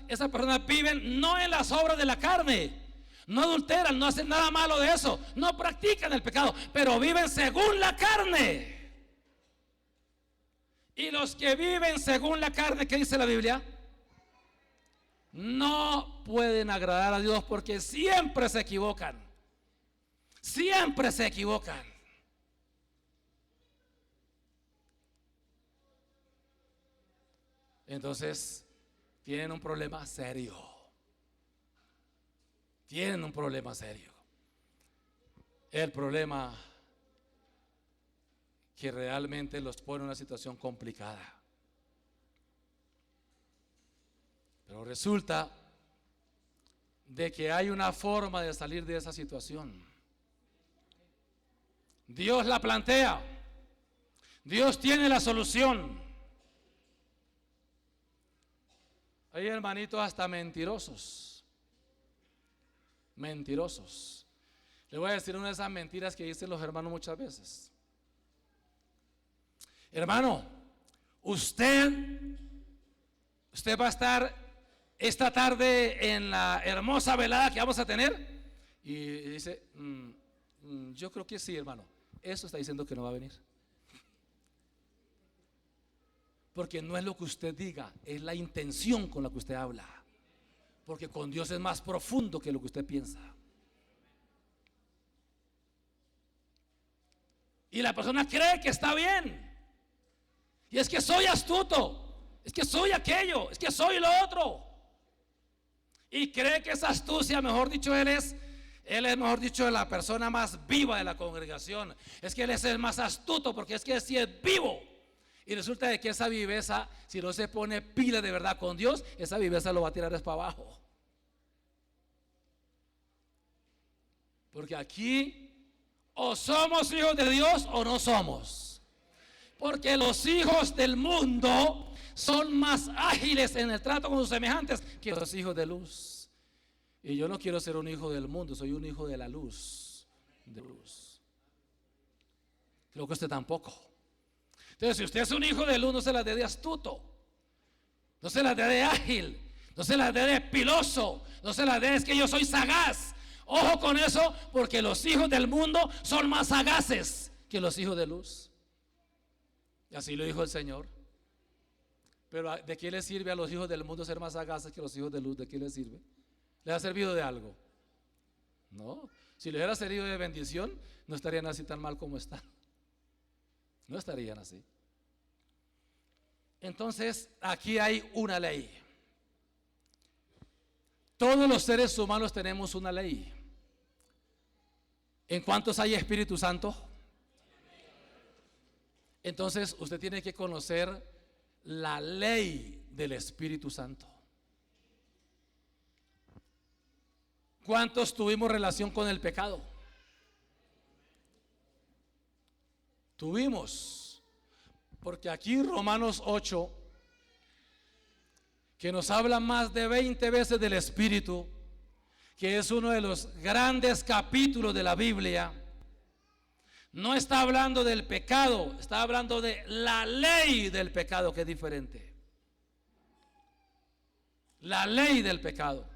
esas personas viven no en las obras de la carne, no adulteran, no hacen nada malo de eso, no practican el pecado, pero viven según la carne. Y los que viven según la carne, ¿qué dice la Biblia? No pueden agradar a Dios porque siempre se equivocan. Siempre se equivocan. Entonces, tienen un problema serio. Tienen un problema serio. El problema que realmente los pone en una situación complicada. Pero resulta de que hay una forma de salir de esa situación. Dios la plantea. Dios tiene la solución. Hay hermanitos hasta mentirosos. Mentirosos. Le voy a decir una de esas mentiras que dicen los hermanos muchas veces. Hermano, usted va a estar esta tarde en la hermosa velada que vamos a tener. Y dice, yo creo que sí, hermano. Eso está diciendo que no va a venir. Porque no es lo que usted diga, es la intención con la que usted habla. Porque con Dios es más profundo que lo que usted piensa. Y la persona cree que está bien. Y es que soy astuto, es que soy aquello, es que soy lo otro. Y cree que esa astucia, mejor dicho, él es Él es, mejor dicho, la persona más viva de la congregación. Es que él es el más astuto, porque es que sí es vivo. Y resulta de que esa viveza, si no se pone pila de verdad con Dios, esa viveza lo va a tirar para abajo. Porque aquí o somos hijos de Dios o no somos. Porque los hijos del mundo son más ágiles en el trato con sus semejantes que los hijos de luz. Y yo no quiero ser un hijo del mundo, soy un hijo de la luz. De luz. Creo que usted tampoco. Entonces, si usted es un hijo de luz, no se las dé de astuto, no se las dé de ágil, no se las dé de piloso, no se las dé es que yo soy sagaz. Ojo con eso, porque los hijos del mundo son más sagaces que los hijos de luz. Y así lo dijo el Señor. Pero ¿de qué le sirve a los hijos del mundo ser más sagaces que los hijos de luz? ¿De qué le sirve? ¿Le ha servido de algo? No. Si le hubiera servido de bendición, no estarían así tan mal como están. No estarían así. Entonces, aquí hay una ley. Todos los seres humanos tenemos una ley. ¿En cuántos hay Espíritu Santo? Entonces, usted tiene que conocer la ley del Espíritu Santo. ¿Cuántos tuvimos relación con el pecado? Tuvimos, porque aquí Romanos 8, que nos habla más de 20 veces del Espíritu, que es uno de los grandes capítulos de la Biblia, no está hablando del pecado, está hablando de la ley del pecado, que es diferente. La ley del pecado.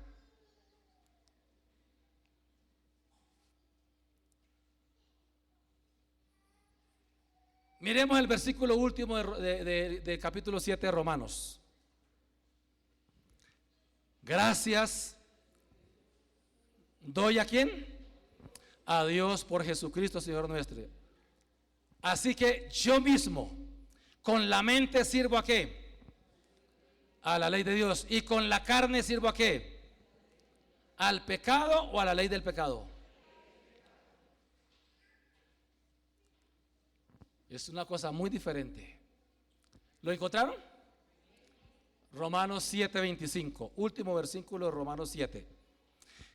Miremos el versículo último de capítulo 7 de Romanos. Gracias doy ¿a quién? A Dios por Jesucristo Señor nuestro. Así que yo mismo con la mente sirvo ¿a qué? A la ley de Dios. Y con la carne sirvo ¿a qué? ¿Al pecado o a la ley del pecado? Es una cosa muy diferente. ¿Lo encontraron? Romanos 7:25, último versículo de Romanos 7.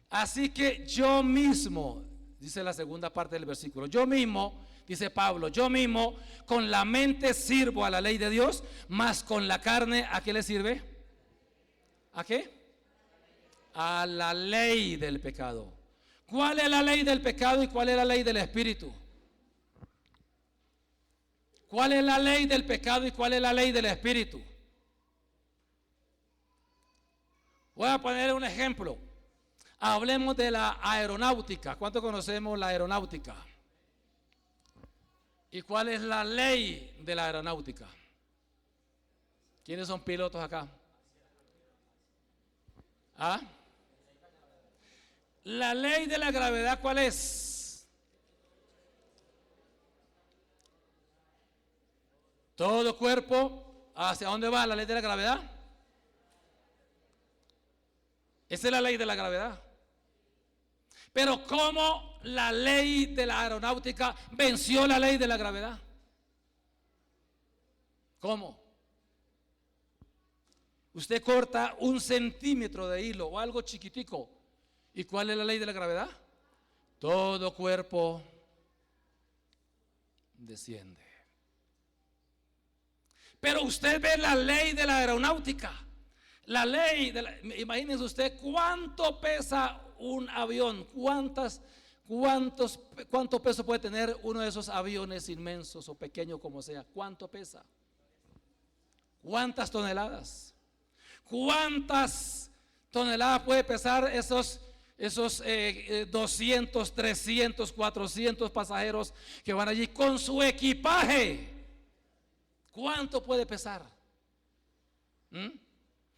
Así que yo mismo, dice la segunda parte del versículo, yo mismo, dice Pablo, yo mismo con la mente sirvo a la ley de Dios, mas con la carne, ¿a qué le sirve? ¿A qué? A la ley del pecado. ¿Cuál es la ley del pecado y cuál es la ley del espíritu? ¿Cuál es la ley del pecado y cuál es la ley del espíritu? Voy a poner un ejemplo. Hablemos de la aeronáutica. ¿Cuánto conocemos la aeronáutica? ¿Y cuál es la ley de la aeronáutica? ¿Quiénes son pilotos acá? ¿Ah? La ley de la gravedad, ¿cuál es? Todo cuerpo, ¿hacia dónde va la ley de la gravedad? Esa es la ley de la gravedad. Pero ¿cómo la ley de la aeronáutica venció la ley de la gravedad? ¿Cómo? Usted corta 1 centímetro de hilo o algo chiquitico. ¿Y cuál es la ley de la gravedad? Todo cuerpo desciende. Pero usted ve la ley de la aeronáutica. La ley, imagínense usted cuánto pesa un avión, cuánto peso puede tener uno de esos aviones inmensos o pequeños como sea, cuánto pesa, cuántas toneladas, cuántas toneladas puede pesar esos 200, 300, 400 pasajeros que van allí con su equipaje. ¿Cuánto puede pesar?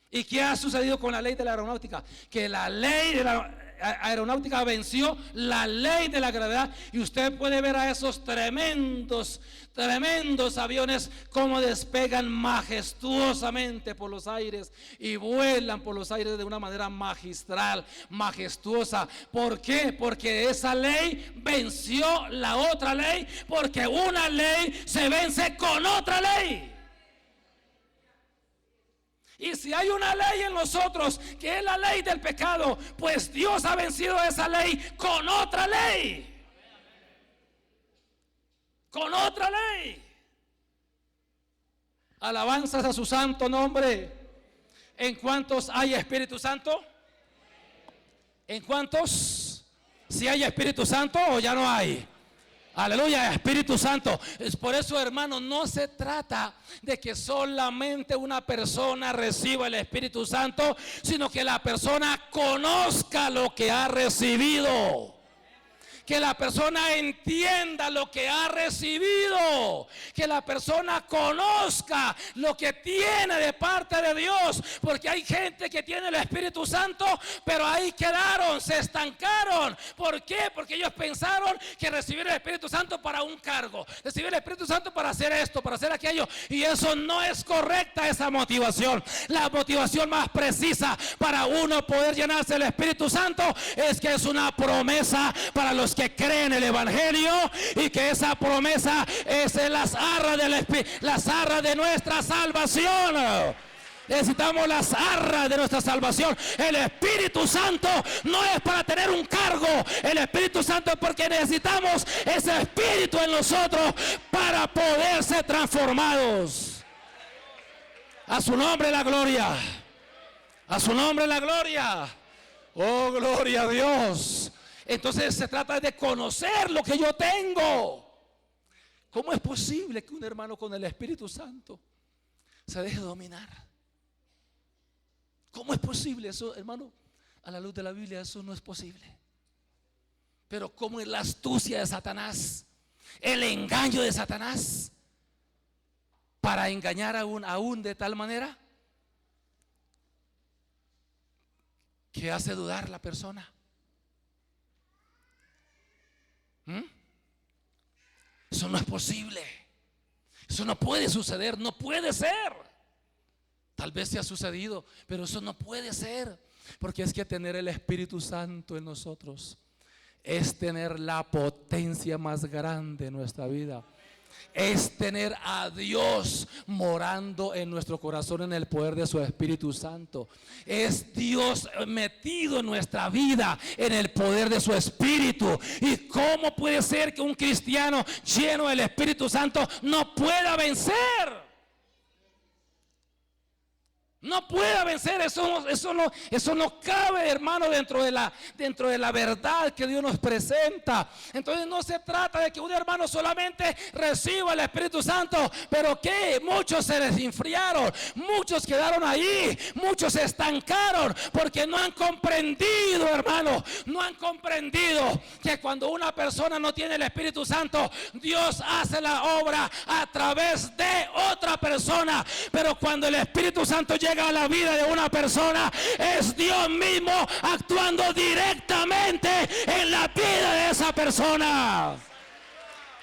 ¿Y qué ha sucedido con la ley de la aeronáutica? Que la ley aeronáutica venció la ley de la gravedad, y usted puede ver a esos tremendos aviones como despegan majestuosamente por los aires y vuelan por los aires de una manera magistral, majestuosa. ¿Por qué? Porque esa ley venció la otra ley, porque una ley se vence con otra ley. Y si hay una ley en nosotros, que es la ley del pecado, pues Dios ha vencido esa ley con otra ley. Con otra ley. Alabanzas a su santo nombre. ¿En cuántos hay Espíritu Santo? ¿En cuántos? ¿Si hay Espíritu Santo o ya no hay? Aleluya, Espíritu Santo. Es por eso, hermano, no se trata de que solamente una persona reciba el Espíritu Santo, sino que la persona conozca lo que ha recibido. Que la persona entienda lo que ha recibido. Que la persona conozca lo que tiene de parte de Dios. Porque hay gente que tiene el Espíritu Santo, pero ahí quedaron, se estancaron. ¿Por qué? Porque ellos pensaron que recibir el Espíritu Santo para un cargo, recibir el Espíritu Santo para hacer esto, para hacer aquello. Y eso no es correcta, esa motivación. La motivación más precisa para uno poder llenarse del Espíritu Santo es que es una promesa para los que creen el Evangelio, y que esa promesa es en las arras del Espíritu, las arras de nuestra salvación. Necesitamos las arras de nuestra salvación. El Espíritu Santo no es para tener un cargo. El Espíritu Santo es porque necesitamos ese Espíritu en nosotros para poder ser transformados. A su nombre la gloria. A su nombre la gloria. Oh, gloria a Dios. Entonces se trata de conocer lo que yo tengo. ¿Cómo es posible que un hermano con el Espíritu Santo se deje dominar? ¿Cómo es posible eso, hermano? A la luz de la Biblia eso no es posible. Pero ¿cómo es la astucia de Satanás? El engaño de Satanás para engañar aún de tal manera que hace dudar a la persona. Eso no es posible. Eso no puede suceder. No puede ser. Tal vez se ha sucedido, pero eso no puede ser. Porque es que tener el Espíritu Santo en nosotros es tener la potencia más grande en nuestra vida. Es tener a Dios morando en nuestro corazón en el poder de su Espíritu Santo. Es Dios metido en nuestra vida en el poder de su Espíritu. ¿Y cómo puede ser que un cristiano lleno del Espíritu Santo no pueda vencer? No pueda vencer, eso no cabe, hermano, dentro de la verdad que Dios nos presenta. Entonces no se trata de que un hermano solamente reciba el Espíritu Santo, pero que muchos se desenfriaron, muchos quedaron ahí, muchos se estancaron, porque no han comprendido, hermano, no han comprendido que cuando una persona no tiene el Espíritu Santo, Dios hace la obra a través de otra persona. Pero cuando el Espíritu Santo llega a la vida de una persona, es Dios mismo actuando directamente en la vida de esa persona.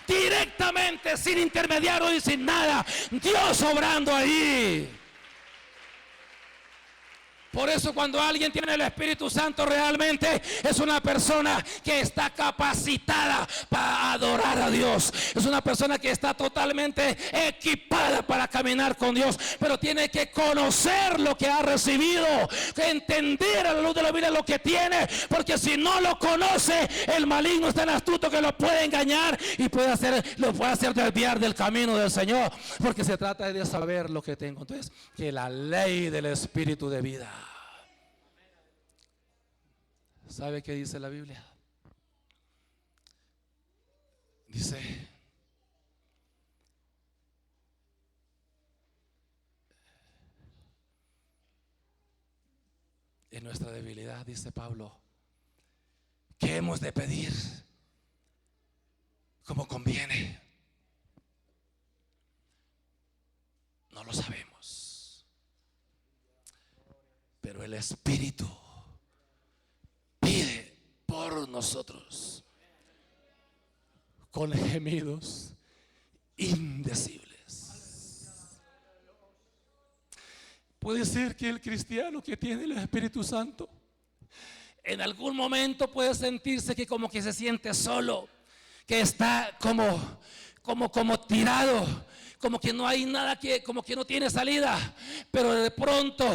Directamente, sin intermediario y sin nada. Dios obrando ahí. Por eso cuando alguien tiene el Espíritu Santo realmente es una persona que está capacitada para adorar a Dios. Es una persona que está totalmente equipada para caminar con Dios. Pero tiene que conocer lo que ha recibido, entender a la luz de la Biblia lo que tiene. Porque si no lo conoce, el maligno es tan astuto que lo puede engañar y lo puede hacer desviar del camino del Señor. Porque se trata de saber lo que tengo. Entonces, que la ley del Espíritu de vida. ¿Sabe qué dice la Biblia? Dice: en nuestra debilidad, dice Pablo, ¿qué hemos de pedir? Como conviene. No lo sabemos. Pero el Espíritu pide nosotros con gemidos indecibles. Puede ser que el cristiano que tiene el Espíritu Santo en algún momento puede sentirse que como que se siente solo, que está como tirado, como que no hay nada, como que no tiene salida. Pero de pronto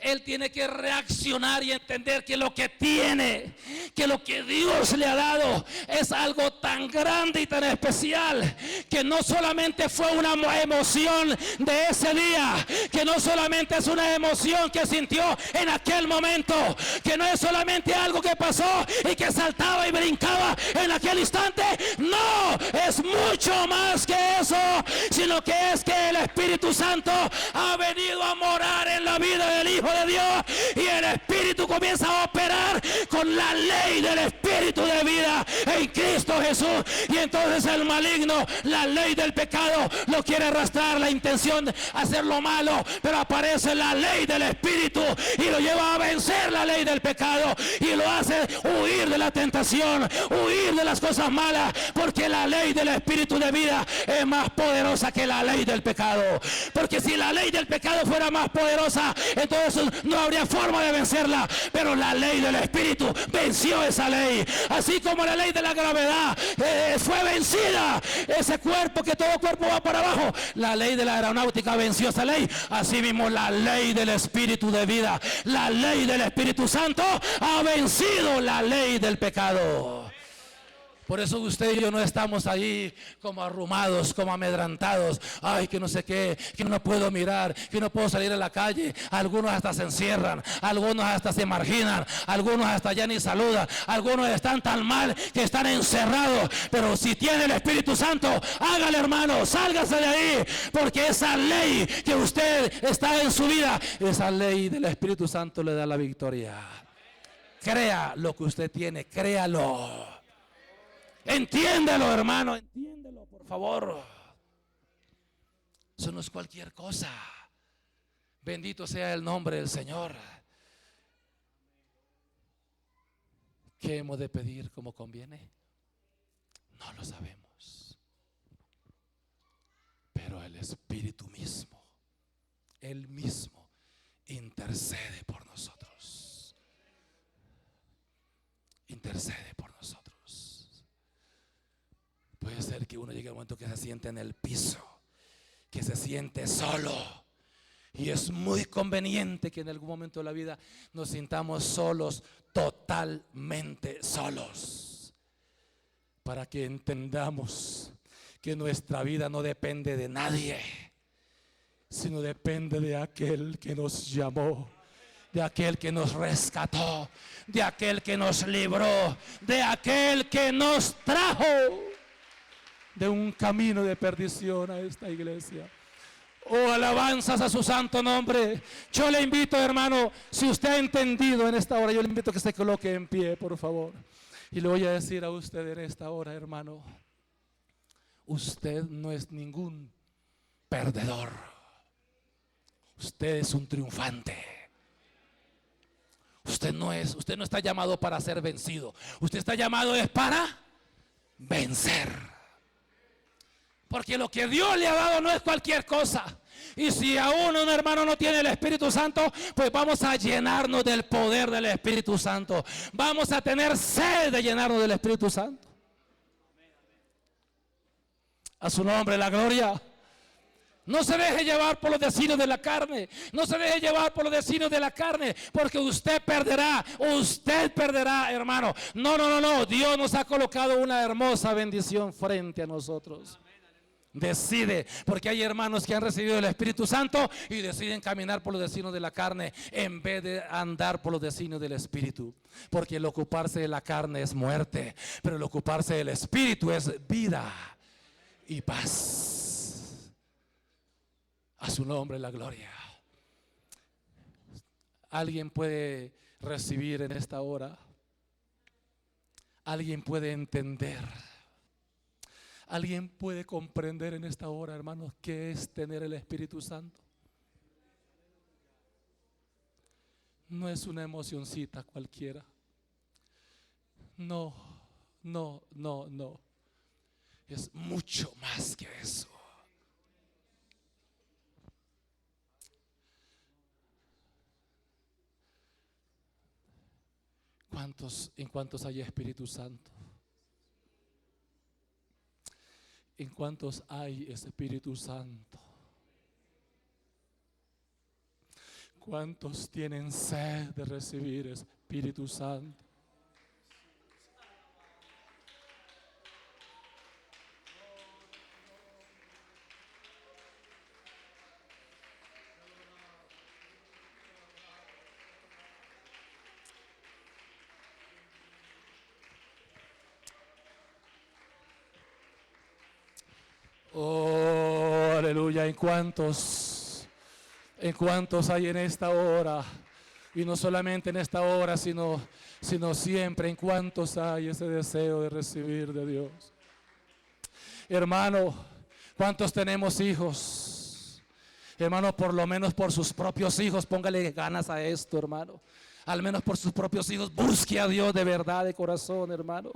él tiene que reaccionar y entender que lo que tiene, que lo que Dios le ha dado es algo tan grande y tan especial, que no solamente fue una emoción de ese día, que no solamente es una emoción que sintió en aquel momento, que no es solamente algo que pasó y que saltaba y brincaba en aquel instante. No, es mucho más que eso, sino que es que el Espíritu Santo ha venido a morar en la vida del Hijo de Dios, y el Espíritu comienza a operar con la ley del Espíritu de vida en Cristo Jesús. Y entonces el maligno, la ley del pecado, lo quiere arrastrar, la intención de hacer lo malo, pero aparece la ley del Espíritu y lo lleva a vencer la ley del pecado y lo hace huir de la tentación, huir de las cosas malas, porque la ley del Espíritu de vida es más poderosa que la ley del pecado. Porque si la ley del pecado fuera más poderosa, entonces no habría forma de vencerla, pero la ley del Espíritu venció esa ley. Así como la ley de la gravedad fue vencida, ese cuerpo, que todo cuerpo va para abajo, la ley de la aeronáutica venció esa ley. Así mismo la ley del Espíritu de vida, la ley del Espíritu Santo, ha vencido la ley del pecado. Por eso usted y yo no estamos ahí como arrumados, como amedrantados. Ay, que no sé qué, que no puedo mirar, que no puedo salir a la calle. Algunos hasta se encierran, algunos hasta se marginan, algunos hasta ya ni saludan, algunos están tan mal que están encerrados. Pero si tiene el Espíritu Santo, hágale, hermano, sálgase de ahí, porque esa ley que usted está en su vida, esa ley del Espíritu Santo le da la victoria. Crea lo que usted tiene, créalo. Entiéndelo, hermano, entiéndelo, por favor. Eso no es cualquier cosa. Bendito sea el nombre del Señor. ¿Qué hemos de pedir como conviene? No lo sabemos. Pero el Espíritu mismo, Él mismo, intercede por nosotros. Intercede por nosotros. Puede ser que uno llegue al momento que se siente en el piso, que se siente solo. Y es muy conveniente que en algún momento de la vida nos sintamos solos, totalmente solos, para que entendamos que nuestra vida no depende de nadie, sino depende de aquel que nos llamó, de aquel que nos rescató, de aquel que nos libró, de aquel que nos trajo de un camino de perdición a esta iglesia. Oh, alabanzas a su santo nombre. Yo le invito, hermano, si usted ha entendido en esta hora, yo le invito a que se coloque en pie, por favor. Y le voy a decir a usted en esta hora, hermano, usted no es ningún perdedor. Usted es un triunfante. Usted no está llamado para ser vencido. Usted está llamado es para vencer. Porque lo que Dios le ha dado no es cualquier cosa. Y si aún un hermano no tiene el Espíritu Santo, pues vamos a llenarnos del poder del Espíritu Santo. Vamos a tener sed de llenarnos del Espíritu Santo. A su nombre la gloria. No se deje llevar por los designios de la carne. No se deje llevar por los designios de la carne, porque usted perderá, hermano. No. Dios nos ha colocado una hermosa bendición frente a nosotros. Decide, porque hay hermanos que han recibido el Espíritu Santo y deciden caminar por los designios de la carne en vez de andar por los designios del Espíritu. Porque el ocuparse de la carne es muerte, pero el ocuparse del Espíritu es vida y paz. A su nombre la gloria. ¿Alguien puede recibir en esta hora? ¿Alguien puede entender? ¿Alguien puede comprender en esta hora, hermanos, qué es tener el Espíritu Santo? No es una emocioncita cualquiera. No, no, no, no. Es mucho más que eso. ¿En cuántos hay Espíritu Santo? ¿En cuántos hay Espíritu Santo? ¿Cuántos tienen sed de recibir Espíritu Santo? Oh, aleluya. ¿En cuántos hay en esta hora? Y no solamente en esta hora, sino siempre. ¿En cuántos hay ese deseo de recibir de Dios? Hermano, ¿cuántos tenemos hijos? Hermano, por lo menos por sus propios hijos, póngale ganas a esto, hermano. Al menos por sus propios hijos, busque a Dios de verdad, de corazón, hermano.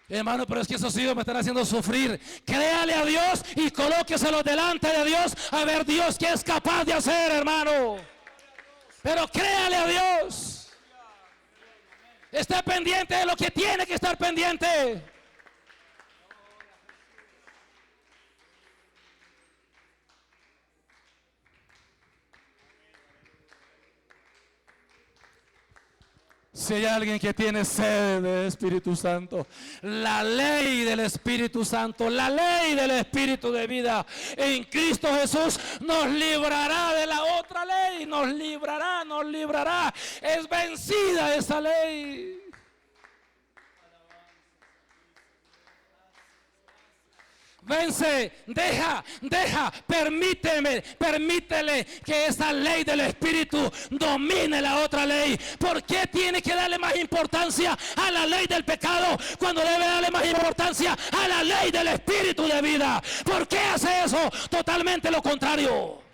Hermano, pero es que esos hijos me están haciendo sufrir. Créale a Dios y colóqueselo delante de Dios, a ver Dios qué es capaz de hacer, hermano. Pero créale a Dios. Esté pendiente de lo que tiene que estar pendiente. Si hay alguien que tiene sed del Espíritu Santo, la ley del Espíritu Santo, la ley del Espíritu de vida en Cristo Jesús nos librará de la otra ley, nos librará. Es vencida esa ley. Vence, permítele que esa ley del Espíritu domine la otra ley. ¿Por qué tiene que darle más importancia a la ley del pecado cuando debe darle más importancia a la ley del Espíritu de vida? ¿Por qué hace eso? Totalmente lo contrario.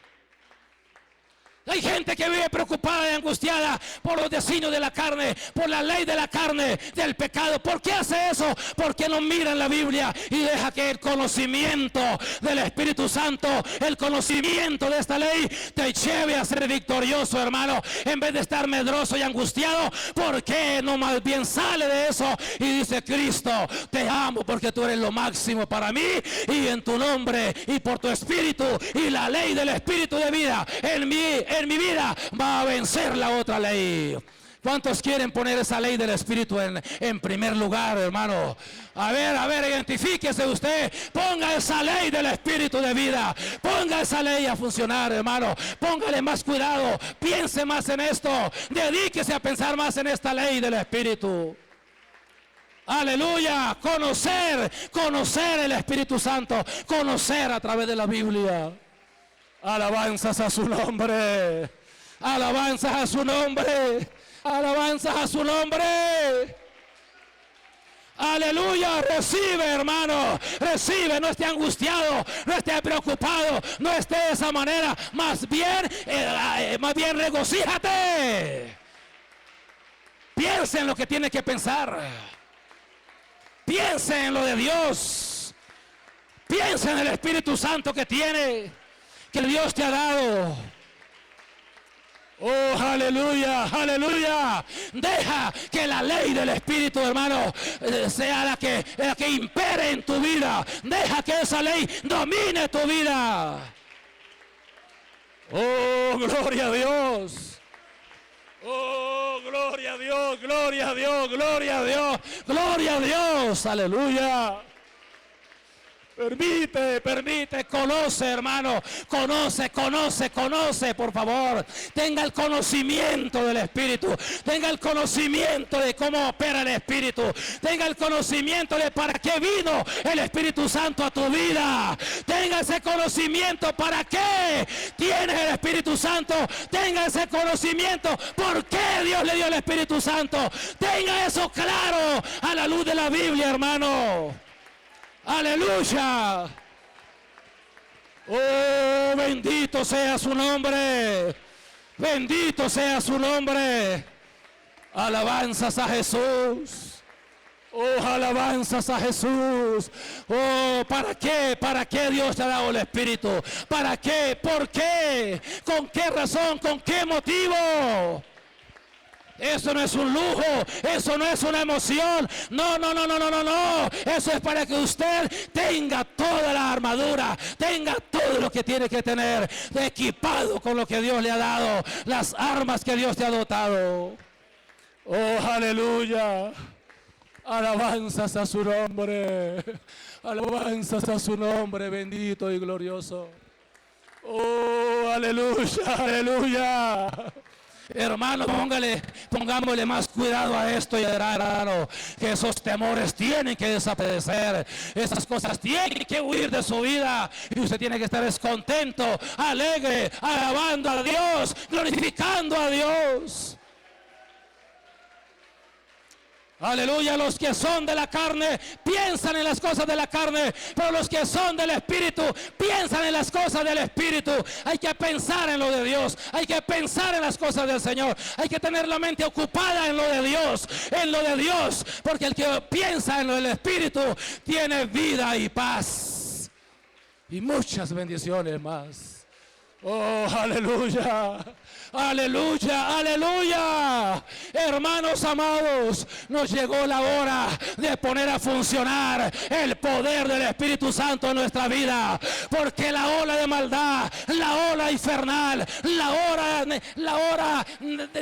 Hay gente que vive preocupada y angustiada por los designios de la carne, por la ley de la carne, del pecado. ¿Por qué hace eso? Porque no mira en la Biblia y deja que el conocimiento del Espíritu Santo, el conocimiento de esta ley, te lleve a ser victorioso, hermano. En vez de estar medroso y angustiado, ¿por qué no más bien sale de eso y dice: Cristo, te amo porque tú eres lo máximo para mí, y en tu nombre y por tu Espíritu y la ley del Espíritu de vida en mi vida va a vencer la otra ley? ¿Cuántos quieren poner esa ley del Espíritu en primer lugar, hermano? A ver, identifíquese usted. Ponga esa ley del Espíritu de vida. Ponga esa ley a funcionar, hermano. Póngale más cuidado. Piense más en esto. Dedíquese a pensar más en esta ley del Espíritu. Aleluya. Conocer el Espíritu Santo. Conocer a través de la Biblia. Alabanzas a su nombre. Alabanzas a su nombre. Alabanzas a su nombre. Aleluya. Recibe, hermano. Recibe. No esté angustiado. No esté preocupado. No esté de esa manera. Más bien regocíjate. Piense en lo que tiene que pensar. Piense en lo de Dios. Piense en el Espíritu Santo que Dios te ha dado. Oh, aleluya, aleluya. Deja que la ley del Espíritu, hermano, sea la que impere en tu vida. Deja que esa ley domine tu vida. Oh, gloria a Dios. Oh, gloria a Dios, gloria a Dios, gloria a Dios, gloria a Dios, aleluya. Permite, conoce, hermano, conoce, por favor. Tenga el conocimiento del Espíritu, tenga el conocimiento de cómo opera el Espíritu, tenga el conocimiento de para qué vino el Espíritu Santo a tu vida, tenga ese conocimiento para qué tienes el Espíritu Santo, tenga ese conocimiento por qué Dios le dio el Espíritu Santo, tenga eso claro a la luz de la Biblia, hermano. Aleluya. Oh, bendito sea su nombre. Bendito sea su nombre. Alabanzas a Jesús. Oh, alabanzas a Jesús. Oh, ¿para qué? ¿Para qué Dios te ha dado el Espíritu? ¿Para qué? ¿Por qué? ¿Con qué razón? ¿Con qué motivo? Eso no es un lujo, eso no es una emoción. No, no, no, no, no, no, no. Eso es para que usted tenga toda la armadura, tenga todo lo que tiene que tener, equipado con lo que Dios le ha dado, las armas que Dios te ha dotado. Oh, aleluya. Alabanzas a su nombre. Alabanzas a su nombre bendito y glorioso. Oh, aleluya, aleluya. Hermano, pongámosle más cuidado a esto y hermano, que esos temores tienen que desaparecer, esas cosas tienen que huir de su vida y usted tiene que estar descontento, alegre, alabando a Dios, glorificando a Dios. Aleluya, los que son de la carne piensan en las cosas de la carne, pero los que son del Espíritu piensan en las cosas del Espíritu. Hay que pensar en lo de Dios, hay que pensar en las cosas del Señor, hay que tener la mente ocupada en lo de Dios, porque el que piensa en lo del Espíritu tiene vida y paz y muchas bendiciones más. Oh, aleluya. Aleluya, aleluya. Hermanos amados, nos llegó la hora de poner a funcionar el poder del Espíritu Santo en nuestra vida, porque la ola de maldad, la ola infernal, la hora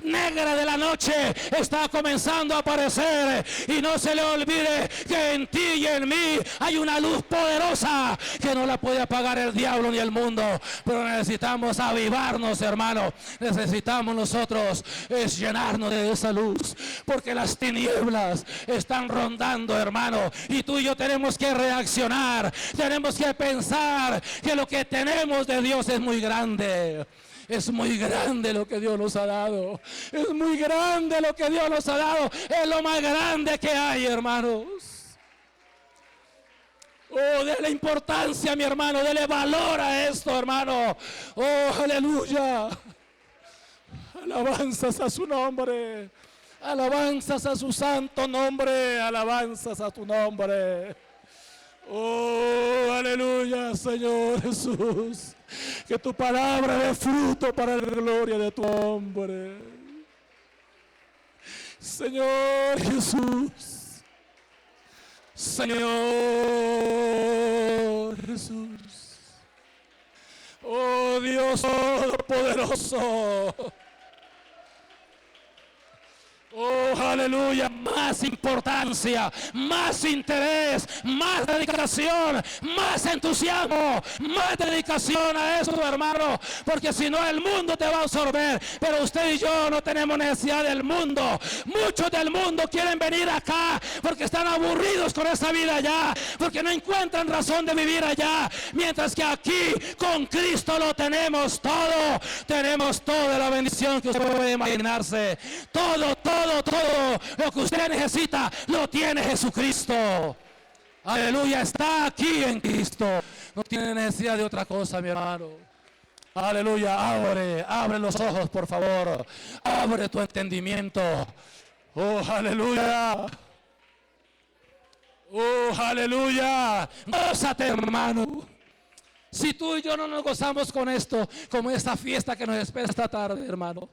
negra de la noche está comenzando a aparecer. Y no se le olvide que en ti y en mí hay una luz poderosa que no la puede apagar el diablo ni el mundo, pero necesitamos avivarnos, hermano. Necesitamos nosotros es llenarnos de esa luz, porque las tinieblas están rondando, hermano, y tú y yo tenemos que reaccionar, tenemos que pensar que lo que tenemos de Dios es muy grande. Es muy grande lo que Dios nos ha dado. Es muy grande lo que Dios nos ha dado. Es lo más grande que hay, hermanos. Oh, dele importancia, mi hermano. Dele valor a esto, hermano. Oh, aleluya. Alabanzas a su nombre. Alabanzas a su santo nombre. Alabanzas a tu nombre. Oh, aleluya, Señor Jesús. Que tu palabra dé fruto para la gloria de tu nombre. Señor Jesús. Señor Jesús. Oh, Dios Todopoderoso. Oh, aleluya, más importancia, más interés, más dedicación, más entusiasmo, más dedicación a eso, hermano, porque si no el mundo te va a absorber, pero usted y yo no tenemos necesidad del mundo. Muchos del mundo quieren venir acá porque están aburridos con esa vida allá, porque no encuentran razón de vivir allá, mientras que aquí con Cristo lo tenemos toda la bendición que usted puede imaginarse, todo lo que usted necesita lo tiene Jesucristo. Aleluya, está aquí en Cristo, no tiene necesidad de otra cosa, mi hermano. Aleluya, abre los ojos, por favor, abre tu entendimiento. Oh, aleluya. Oh, aleluya. Gózate, hermano. Si tú y yo no nos gozamos con esto, como esta fiesta que nos espera esta tarde, hermano,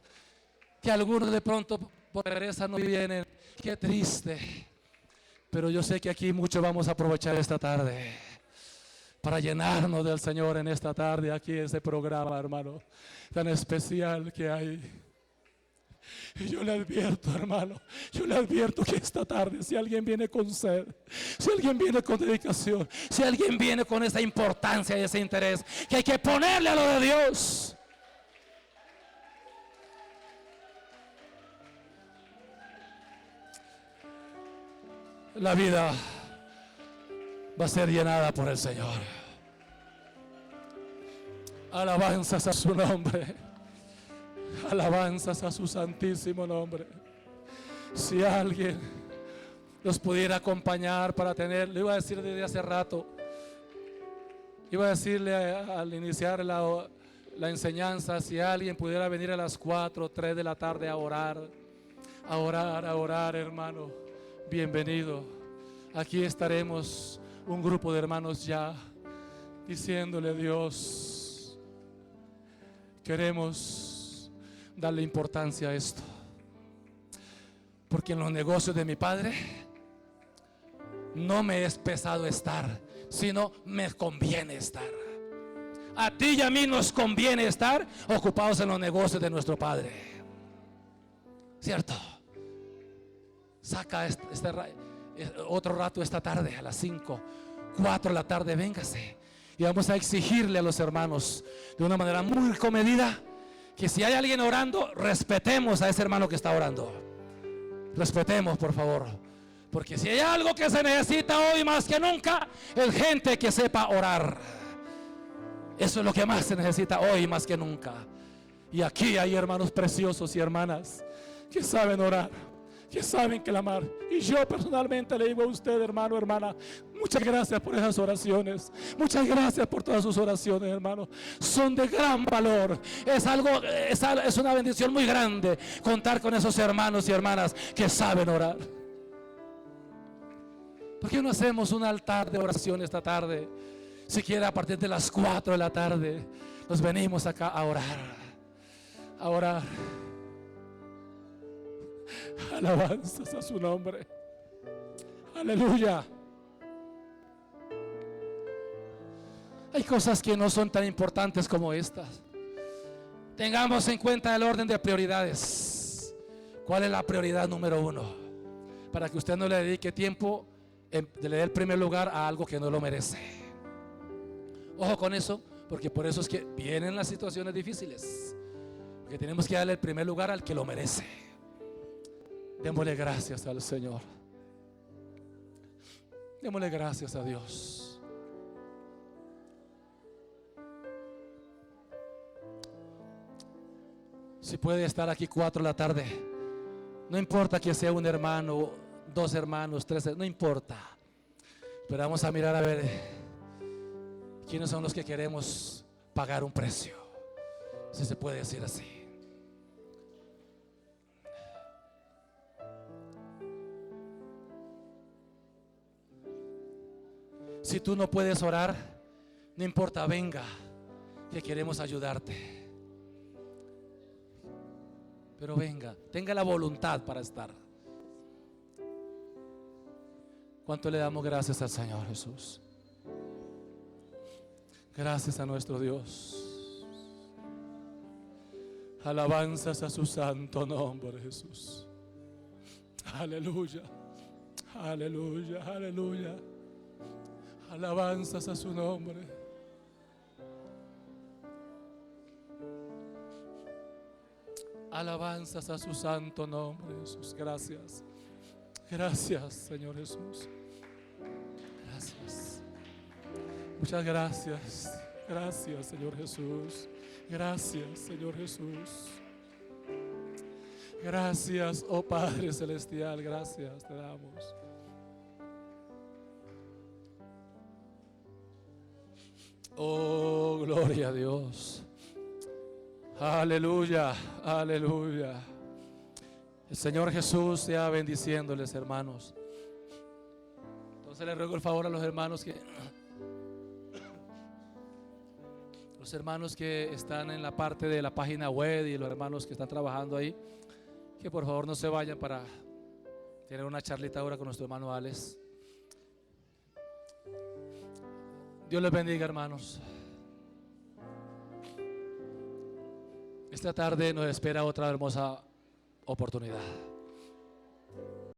que algunos de pronto por pereza no vienen, qué triste. Pero yo sé que aquí muchos vamos a aprovechar esta tarde para llenarnos del Señor en esta tarde, aquí en este programa, hermano, tan especial que hay. Y yo le advierto, hermano, yo le advierto que esta tarde, si alguien viene con sed, si alguien viene con dedicación, si alguien viene con esa importancia y ese interés, que hay que ponerle a lo de Dios. La vida va a ser llenada por el Señor. Alabanzas a su nombre. Alabanzas a su santísimo nombre. Si alguien nos pudiera acompañar para tener, le iba a decir desde hace rato, iba a decirle al iniciar la enseñanza, si alguien pudiera venir a las 4 o 3 de la tarde a orar, a orar, hermano. Bienvenido. Aquí estaremos un grupo de hermanos ya diciéndole a Dios, queremos darle importancia a esto, porque en los negocios de mi Padre no me es pesado estar, sino me conviene estar. A ti y a mí nos conviene estar ocupados en los negocios de nuestro Padre, ¿cierto? Saca otro rato esta tarde a las 5, 4 de la tarde, véngase. Y vamos a exigirle a los hermanos de una manera muy comedida que si hay alguien orando, respetemos a ese hermano que está orando. Respetemos, por favor. Porque si hay algo que se necesita hoy más que nunca, es gente que sepa orar. Eso es lo que más se necesita hoy más que nunca. Y aquí hay hermanos preciosos y hermanas que saben orar, que saben clamar. Y yo personalmente le digo a usted, hermano, hermana, muchas gracias por esas oraciones. Muchas gracias por todas sus oraciones, hermano. Son de gran valor. Es una bendición muy grande contar con esos hermanos y hermanas que saben orar. ¿Por qué no hacemos un altar de oración esta tarde? Siquiera a partir de las 4 de la tarde nos venimos acá a orar. A orar. Alabanzas a su nombre. Aleluya. Hay cosas que no son tan importantes como estas. Tengamos en cuenta el orden de prioridades. ¿Cuál es la prioridad número 1? Para que usted no le dedique tiempo, le dé el primer lugar a algo que no lo merece. Ojo con eso, porque por eso es que vienen las situaciones difíciles. Porque tenemos que darle el primer lugar al que lo merece. Démosle gracias al Señor. Démosle gracias a Dios. Si puede estar aquí 4 de la tarde, no importa que sea un hermano, 2 hermanos, 3, no importa. Pero vamos a mirar a ver quiénes son los que queremos pagar un precio, si se puede decir así. Si tú no puedes orar, no importa, venga, que queremos ayudarte. Pero venga, tenga la voluntad para estar. ¿Cuánto le damos gracias al Señor Jesús? Gracias a nuestro Dios. Alabanzas a su santo nombre, Jesús. Aleluya. Aleluya, aleluya. Alabanzas a su nombre. Alabanzas a su santo nombre, Jesús. Gracias. Gracias, Señor Jesús. Gracias. Muchas gracias. Gracias, Señor Jesús. Gracias, Señor Jesús. Gracias, oh Padre Celestial. Gracias te damos. Oh, gloria a Dios. Aleluya, aleluya. El Señor Jesús sea bendiciéndoles, hermanos. Entonces le ruego el favor a los hermanos que están en la parte de la página web y los hermanos que están trabajando ahí, que por favor no se vayan para tener una charlita ahora con nuestro hermano Alex. Dios les bendiga, hermanos. Esta tarde nos espera otra hermosa oportunidad.